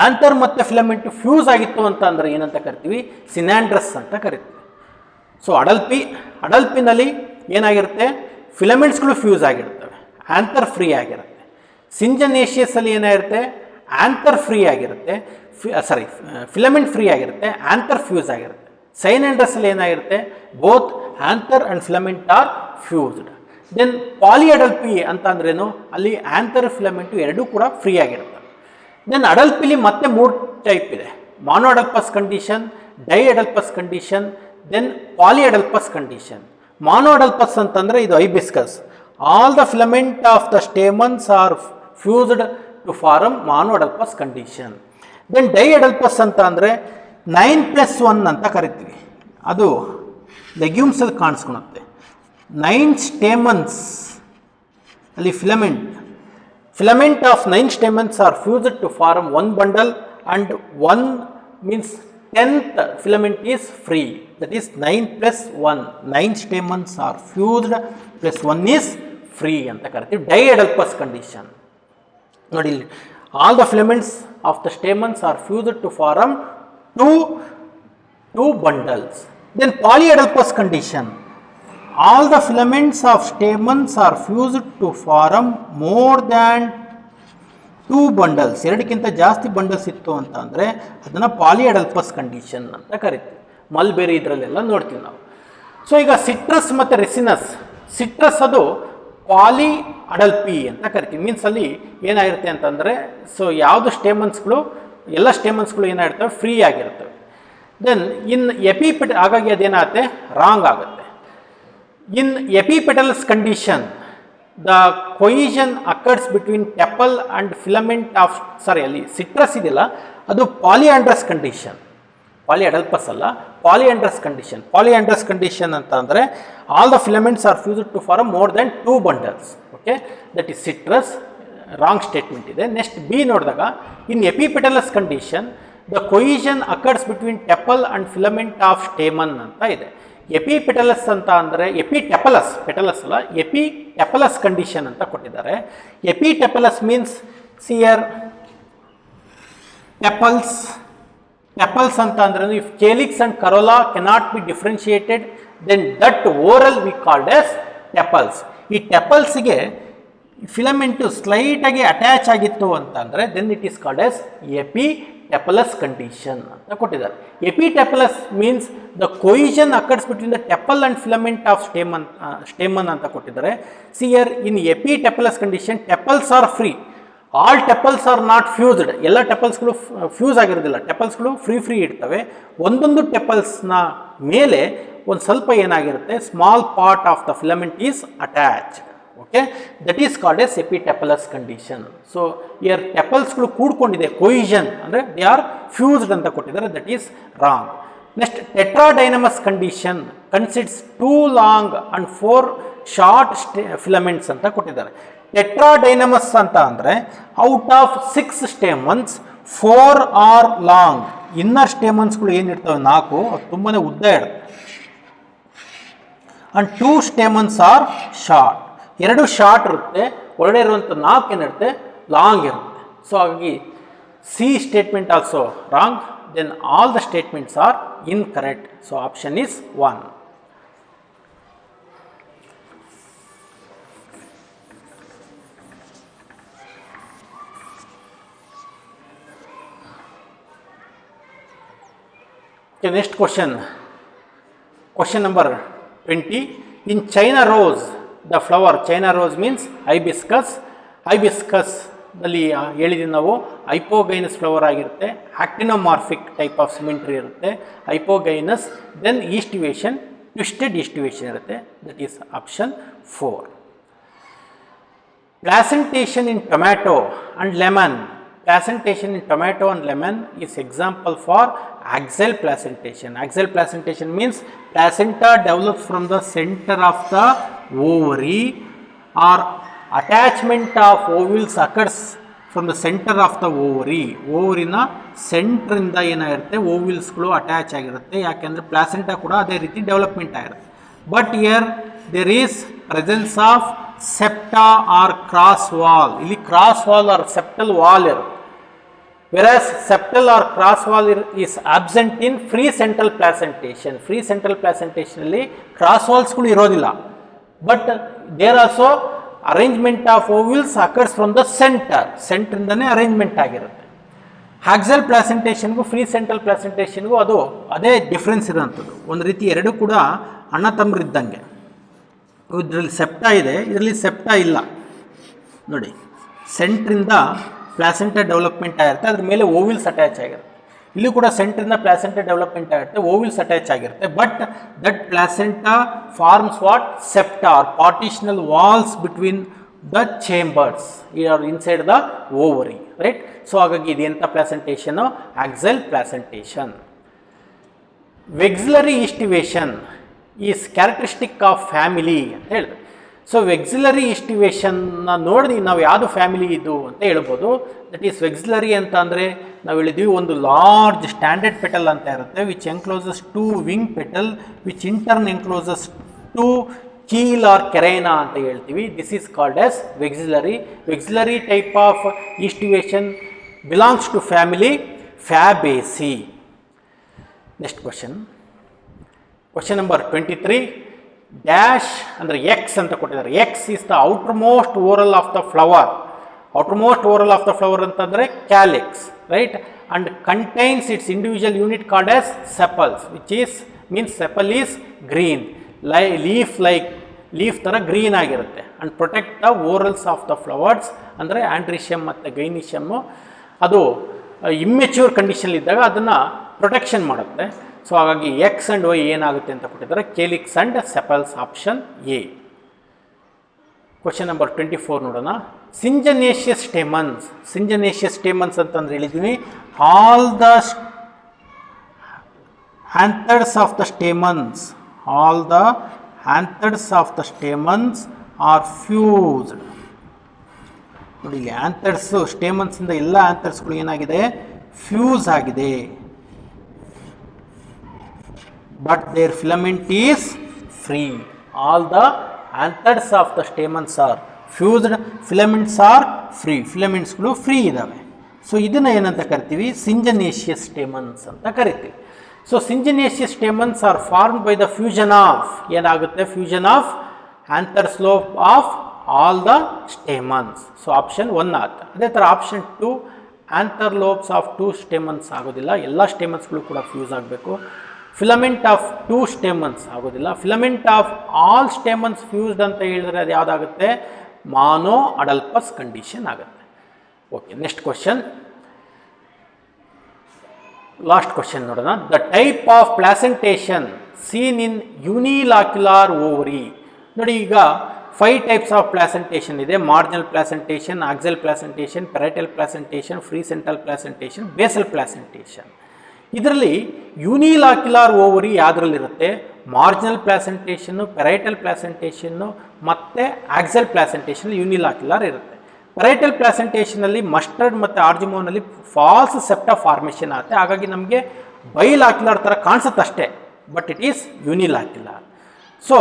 ಆಂಥರ್ ಮತ್ತು ಫಿಲಮೆಂಟ್ ಫ್ಯೂಸ್ ಆಗಿತ್ತು ಅಂತ ಅಂದರೆ ಏನಂತ ಕರಿತೀವಿ? ಸಿನಾಂಡ್ರಸ್ ಅಂತ ಕರಿತೀವಿ. ಸೊ ಅಡಲ್ಪಿನಲ್ಲಿ ಏನಾಗಿರುತ್ತೆ? ಫಿಲಮೆಂಟ್ಸ್ಗಳು ಫ್ಯೂಸ್ ಆಗಿರ್ತವೆ, ಆಂಥರ್ ಫ್ರೀ ಆಗಿರುತ್ತೆ. ಸಿಂಜನೇಷಿಯಸಲ್ಲಿ ಏನಾಗಿರುತ್ತೆ? ಆಂಥರ್ ಫ್ರೀ ಆಗಿರುತ್ತೆ, ಫಿಲಮೆಂಟ್ ಫ್ರೀ ಆಗಿರುತ್ತೆ, ಆಂಥರ್ ಫ್ಯೂಸ್ ಆಗಿರುತ್ತೆ. ಸೈನಾಂಡ್ರಸ್ಸಲ್ಲಿ ಏನಾಗಿರುತ್ತೆ? Both anther and filament are fused. Then polyadelphy ಅಂತ ಅಂದ್ರೇನು? ಅಲ್ಲಿ ಆಂಥರ್ ಫಿಲಮೆಂಟು ಎರಡೂ ಕೂಡ ಫ್ರೀ ಆಗಿರುತ್ತೆ. ದೆನ್ ಅಡಲ್ಪಿಲಿ ಮತ್ತೆ 3 ಟೈಪ್ ಇದೆ. Monadelphous condition, diadelphous condition, then polyadelphous condition. Monadelphous ಅಂತಂದರೆ ಇದು hibiscus. All the filament of the stamens are fused to form monadelphous condition. Then diadelphous ಅಂತ ಅಂದರೆ 9+1 ಅಂತ ಕರಿತೀವಿ. ಅದು ಲೆಗ್ಯೂಮ್ಸಲ್ಲಿ ಕಾಣಿಸ್ಕೊಳುತ್ತೆ. 9 ಸ್ಟೇಮನ್ಸ್ ಅಲ್ಲಿ filament of 9 stamens are fused to form 1 bundle, and 1 means 10th filament is free. That is 9+1. 9 stamens are fused plus 1 is free ಅಂತ ಕರಿತೀವಿ. ಡೈಅಡಲ್ಪಸ್ ಕಂಡೀಷನ್ ನೋಡಿ, all the filaments of the stamens are fused to form two bundles. Then polyadalpous condition, all the filaments of stamens are fused to form more than 2 bundles. ಎರಡಕ್ಕಿಂತ ಜಾಸ್ತಿ bundles ಇತ್ತು ಅಂತ ಅಂದರೆ ಅದನ್ನು ಪಾಲಿಯಡಲ್ಪಸ್ condition ಅಂತ ಕರಿತೀವಿ. ಮಲ್ಬೆರಿ ಇದರಲ್ಲೆಲ್ಲ ನೋಡ್ತೀವಿ ನಾವು. ಸೊ ಈಗ ಸಿಟ್ರಸ್ ಮತ್ತು ರೆಸಿನಸ್, ಸಿಟ್ರಸ್ ಅದು ಪಾಲಿ ಅಡಲ್ಪಿ ಅಂತ ಕರಿತೀವಿ. ಮೀನ್ಸ್ ಅಲ್ಲಿ ಏನಾಗಿರುತ್ತೆ ಅಂತಂದರೆ, ಸೊ ಯಾವುದು ಸ್ಟೇಮನ್ಸ್ಗಳು, ಎಲ್ಲ ಸ್ಟೇಮನ್ಸ್ಗಳು ಏನಾಗಿರ್ತವೆ? ಫ್ರೀ ಆಗಿರ್ತವೆ. ದೆನ್ ಇನ್ ಹಾಗಾಗಿ ಅದೇನಾಗುತ್ತೆ? ರಾಂಗ್ ಆಗುತ್ತೆ. In epipetalous condition, the cohesion occurs between tepal and filament of ಅಲ್ಲಿ ಸಿಟ್ರಸ್ ಇದೆಯಲ್ಲ, ಅದು ಪಾಲಿಯಾಂಡ್ರಸ್ ಕಂಡೀಷನ್. ಪಾಲಿಅಡಲ್ಪಸ್ ಅಲ್ಲ, ಪಾಲಿಯಾಂಡ್ರಸ್ ಕಂಡೀಷನ್. ಪಾಲಿಯಾಂಡ್ರಸ್ ಕಂಡೀಷನ್ ಅಂತ ಅಂದರೆ all the filaments are fused to form more than 2 bundles. Okay, that is citrus. Wrong statement ಇದೆ. Next B ನೋಡಿದಾಗ, in epipetalous condition the cohesion occurs between tepal and filament of stamen ಅಂತ ಇದೆ. ಎಪಿಪೆಟಲಸ್ ಅಂತ ಅಂದರೆ ಪೆಟಲಸ್ ಅಲ್ಲ, ಎಪಿಟೆಪಲಸ್ condition ಅಂತ ಕೊಟ್ಟಿದ್ದಾರೆ. Epitepalous means ಸಿಯರ್ tepals ಅಂತ ಅಂದ್ರೆ, if calyx and corolla cannot be differentiated then that whorl we called as tepals. ಈ ಟೆಪಲ್ಸ್ಗೆ ಫಿಲಮೆಂಟು ಸ್ಲೈಟಾಗಿ ಅಟ್ಯಾಚ್ ಆಗಿತ್ತು ಅಂತಂದರೆ then it is called as epitepalous condition ಅಂತ ಕೊಟ್ಟಿದ್ದಾರೆ. Epitepalous means the cohesion occurs between the tepal and filament of stamen ಅಂತ ಕೊಟ್ಟಿದ್ದಾರೆ. Here in epitepalous condition tepals are free, all tepals are not fused. ಎಲ್ಲ ಟೆಪಲ್ಸ್ಗಳು fuse ಆಗಿರೋದಿಲ್ಲ, ಟೆಪಲ್ಸ್ಗಳು free ಇರ್ತವೆ. ಒಂದೊಂದು ಟೆಪಲ್ಸ್ನ ಮೇಲೆ ಒಂದು ಸ್ವಲ್ಪ ಏನಾಗಿರುತ್ತೆ, small part of the filament is attached. Okay, that is called as epitepalous condition. So here ಟೆಪಲ್ಸ್ಗಳು ಕೂಡ್ಕೊಂಡಿದೆ, ಕೊಯಿಷನ್ ಅಂದರೆ ದೇ ಆರ್ ಫ್ಯೂಸ್ಡ್ ಅಂತ ಕೊಟ್ಟಿದ್ದಾರೆ, that is wrong. Next tetradynamous condition consists 2 long and 4 short filaments ಅಂತ ಕೊಟ್ಟಿದ್ದಾರೆ. Tetradynamous ಅಂತ ಅಂದರೆ out of 6 stamens 4 are long. Inner ಸ್ಟೇಮನ್ಸ್ಗಳು ಏನಿರ್ತವೆ 4, ಅದು ತುಂಬಾ ಉದ್ದ ಇರುತ್ತೆ. And 2 stamens are short, 2 short ಇರುತ್ತೆ, ಒಳಗಡೆ ಇರುವಂಥ 4 ಏನಿರುತ್ತೆ ಲಾಂಗ್ ಇರುತ್ತೆ. ಸೊ ಹಾಗಾಗಿ C statement also wrong. Then all the statements are incorrect. So option is 1. Okay, next question. Question number 20. In China rose, the flower, China rose means hibiscus. Hibiscus ನಲ್ಲಿ ಹೇಳಿದ್ದೀವಿ ನಾವು hypogynous flower ಆಗಿರುತ್ತೆ, actinomorphic type of ಸಿಮೆಂಟ್ರಿ ಇರುತ್ತೆ, hypogynous. Then ಈಸ್ಟಿವೇಷನ್, twisted ಈಸ್ಟಿವೇಷನ್ ಇರುತ್ತೆ, that is option 4. Placentation in tomato and lemon. Placentation in tomato and lemon is example for axial placentation. Axial placentation means placenta develops from the center of the ovary, or attachment of ovules occurs from the center of the ovary. Ovary-ನ ಸೆಂಟ್ರಿಂದ ಏನಾಗಿರುತ್ತೆ ಓವ್ಯೂಲ್ಸ್ಗಳು attach ಆಗಿರುತ್ತೆ, ಯಾಕೆಂದರೆ placenta ಕೂಡ ಅದೇ ರೀತಿ development ಆಗಿರುತ್ತೆ. But here there is presence of septa or cross wall. ಇಲ್ಲಿ cross wall or septal wall ಇರುತ್ತೆ. Whereas septal or cross wall is absent in free central placentation. Free central placentation ಅಲ್ಲಿ cross walls ಗಳು ಇರೋದಿಲ್ಲ. But there also arrangement of ovules occurs from the center. Center ಇಂದನೇ arrangement ಆಗಿರುತ್ತೆ. Axial placentation ಗೂ free central placentation ಗೂ ಅದು ಅದೇ difference ಇರೋಂಥದ್ದು. ಒಂದು ರೀತಿ ಎರಡು ಕೂಡ ಅಣ್ಣ ತಮ್ಮರಿದ್ದಂಗೆ. ಇದರಲ್ಲಿ ಸೆಪ್ಟಾ ಇದೆ, ಇದರಲ್ಲಿ ಸೆಪ್ಟಾ ಇಲ್ಲ. ನೋಡಿ, ಸೆಂಟ್ರಿಂದ ಪ್ಲಾಸೆಂಟಾ ಡೆವಲಪ್ಮೆಂಟ್ ಆಗಿರುತ್ತೆ, ಅದ್ರ ಮೇಲೆ ಓವಿಲ್ಸ್ ಅಟ್ಯಾಚ್ ಆಗಿರುತ್ತೆ. ಇಲ್ಲಿ ಕೂಡ ಸೆಂಟ್ರಿಂದ ಪ್ಲಾಸೆಂಟಾ ಡೆವಲಪ್ಮೆಂಟ್ ಆಗಿರುತ್ತೆ, ಓವಿಲ್ಸ್ ಅಟ್ಯಾಚ್ ಆಗಿರುತ್ತೆ. But that placenta forms what septa or partitional walls between the chambers are inside the ovary, right. So ಹಾಗಾಗಿ ಇದು ಎಂಥ placentation? Axile placentation. Vexillary aestivation is characteristic of family ಅಂತ ಹೇಳಿದ್ರು. So ವೆಕ್ಸಿಲರಿ ಈಸ್ಟಿವೇಷನ್ನ ನೋಡಿ ನಾವು ಯಾವುದು ಫ್ಯಾಮಿಲಿ ಇದು ಅಂತ ಹೇಳ್ಬೋದು. ದಟ್ ಈಸ್ ವೆಕ್ಸಿಲರಿ ಅಂತ ಅಂದರೆ ನಾವು ಹೇಳಿದ್ವಿ ಒಂದು ಲಾರ್ಜ್ ಸ್ಟ್ಯಾಂಡರ್ಡ್ ಪೆಟಲ್ ಅಂತ ಇರುತ್ತೆ, which encloses 2 wing petal which in turn encloses 2 keel or carina ಅಂತ ಹೇಳ್ತೀವಿ. This is called as vexillary. Vexillary type of aestivation belongs to family Fabaceae. Next question number 23. Dash ಅಂದರೆ ಎಕ್ಸ್ ಅಂತ ಕೊಟ್ಟಿದ್ದಾರೆ. X is the outermost whorl of the flower. Outermost whorl of the flower ಅಂತಂದರೆ calyx, right. And contains its individual unit called as sepals, which is means sepal is green, leaf ಥರ green ಆಗಿರುತ್ತೆ. And protect the whorls of the flowers ಅಂದರೆ androecium ಮತ್ತು ಗೈನಿಷಿಯಮ್ಮು ಅದು immature condition ಇದ್ದಾಗ ಅದನ್ನು protection ಮಾಡುತ್ತೆ. So ಹಾಗಾಗಿ ಎಕ್ಸ್ ಆ್ಯಂಡ್ ವೈ ಏನಾಗುತ್ತೆ ಅಂತ ಕೊಟ್ಟಿದ್ದಾರೆ, calyx and sepals, option A. Question number 24 ನೋಡೋಣ. Syngenesious stamens. ಸಿಂಜನೇಷಿಯಸ್ ಸ್ಟೇಮನ್ಸ್ ಅಂತಂದ್ರೆ ಹೇಳಿದ್ದೀನಿ, all the anthers of the stamens, all the anthers of the stamens are fused. ನೋಡಿ ಇಲ್ಲಿ ಆಂಥರ್ಸು ಸ್ಟೇಮನ್ಸಿಂದ ಎಲ್ಲ ಆಂಥರ್ಸ್ಗಳು ಏನಾಗಿದೆ, ಫ್ಯೂಸ್ ಆಗಿದೆ. But their filament is free. All the anthers of the stamens are fused, filaments are free. Filaments ಗಳು free ಇದ್ದಾವೆ. So ಇದನ್ನು ಏನಂತ ಕರಿತೀವಿ, ಸಿಂಜನೇಷಿಯಸ್ ಸ್ಟೇಮನ್ಸ್ ಅಂತ ಕರಿತೀವಿ. So syngenesious stamens are formed by the fusion of, ಏನಾಗುತ್ತೆ, fusion of anther ಸ್ಲೋಪ್ of all the stamens. So option 1 ಆಗುತ್ತೆ. ಅದೇ ಥರ ಆಪ್ಷನ್ 2 ಆಂಥರ್ಲೋಬ್ಸ್ ಆಫ್ 2 ಸ್ಟೆಮನ್ಸ್ ಆಗೋದಿಲ್ಲ, ಎಲ್ಲ ಸ್ಟೆಮನ್ಸ್ಗಳು ಕೂಡ ಫ್ಯೂಸ್ ಆಗಬೇಕು. ಫಿಲಮೆಂಟ್ ಆಫ್ 2 ಸ್ಟೆಮನ್ಸ್ ಆಗೋದಿಲ್ಲ. Filament of all stamens fused ಅಂತ ಹೇಳಿದ್ರೆ ಅದು ಯಾವುದಾಗುತ್ತೆ? ಮಾನೋ ಅಡಲ್ಪಸ್ ಕಂಡೀಷನ್ ಆಗುತ್ತೆ. Okay, next question, last question ನೋಡೋಣ. The type of placentation seen in unilocular ovary. ನೋಡಿ, ಈಗ 5 ಟೈಪ್ಸ್ ಆಫ್ ಪ್ಲಾಸೆಂಟೇಷನ್ ಇದೆ. Marginal placentation, axile placentation, parietal placentation, free central placentation, basal placentation. ಇದರಲ್ಲಿ ಯೂನಿಲಾಕ್ಯುಲಾರ್ ಓವರಿ ಯಾವುದ್ರಲ್ಲಿರುತ್ತೆ? Marginal ಪ್ಲಾಸೆಂಟೇಷನ್ನು, parietal ಪ್ಲಾಸೆಂಟೇಷನ್ನು ಮತ್ತು axile placentation ಯೂನಿಲಾಕ್ಯುಲಾರ್ ಇರುತ್ತೆ. ಪೆರೈಟಲ್ ಪ್ಲಾಸೆಂಟೇಷನಲ್ಲಿ ಮಸ್ಟರ್ಡ್ ಮತ್ತು ಆರ್ಜಿಮೋನಲ್ಲಿ ಫಾಲ್ಸ್ ಸೆಪ್ಟಾ ಫಾರ್ಮೇಷನ್ ಆಗುತ್ತೆ. ಹಾಗಾಗಿ ನಮಗೆ ಬೈಲಾಕ್ಯುಲಾರ್ ಥರ ಕಾಣಿಸುತ್ತೆ ಅಷ್ಟೇ, ಬಟ್ ಇಟ್ ಈಸ್ ಯೂನಿಲಾಕ್ಯುಲಾರ್. ಸೊ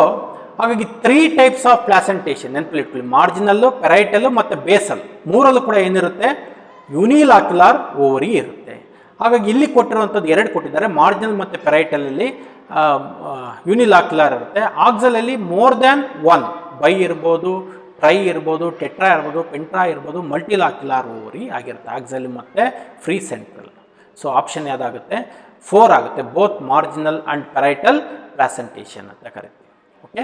ಹಾಗಾಗಿ 3 ಟೈಪ್ಸ್ ಆಫ್ ಪ್ಲಾಸೆಂಟೇಷನ್ ನೆನಪಿಟ್ಕೊಳ್ಳಿ. ಮಾರ್ಜಿನಲ್ಲು, ಪೆರೈಟಲ್ಲು ಮತ್ತು ಬೇಸಲ್, ಮೂರಲ್ಲೂ ಕೂಡ ಏನಿರುತ್ತೆ? ಯೂನಿಲಾಕ್ಯುಲಾರ್ ಓವರಿ ಇರುತ್ತೆ. ಹಾಗಾಗಿ ಇಲ್ಲಿ ಕೊಟ್ಟಿರುವಂಥದ್ದು 2 ಕೊಟ್ಟಿದ್ದಾರೆ. ಮಾರ್ಜಿನಲ್ ಮತ್ತು ಪೆರೈಟಲಲ್ಲಿ ಯೂನಿಲಾಕ್ಯುಲಾರ್ ಇರುತ್ತೆ. ಆಕ್ಸಲಲ್ಲಿ ಮೋರ್ ದ್ಯಾನ್ 1, ಬೈ ಇರ್ಬೋದು, ಟ್ರೈ ಇರ್ಬೋದು, ಟೆಟ್ರಾ ಇರ್ಬೋದು, ಪೆಂಟ್ರಾ ಇರ್ಬೋದು, ಮಲ್ಟಿಲಾಕ್ಯುಲಾರ್ ಓವರಿ ಆಗಿರುತ್ತೆ ಆಕ್ಸಲ್ ಮತ್ತು ಫ್ರೀ ಸೆಂಟ್ರಲ್. ಸೊ ಆಪ್ಷನ್ ಯಾವುದಾಗುತ್ತೆ? 4 ಆಗುತ್ತೆ. Both marginal and parietal placentation ಅಂತ ಕರಿತೀವಿ. Okay,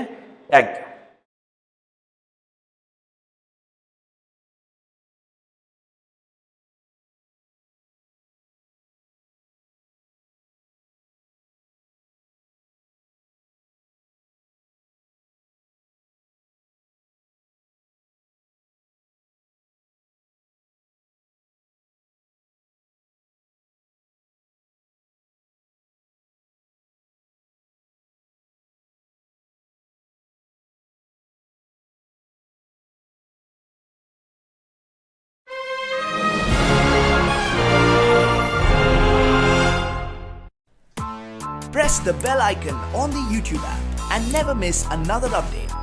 thank you. Press the bell icon on the YouTube app and never miss another update.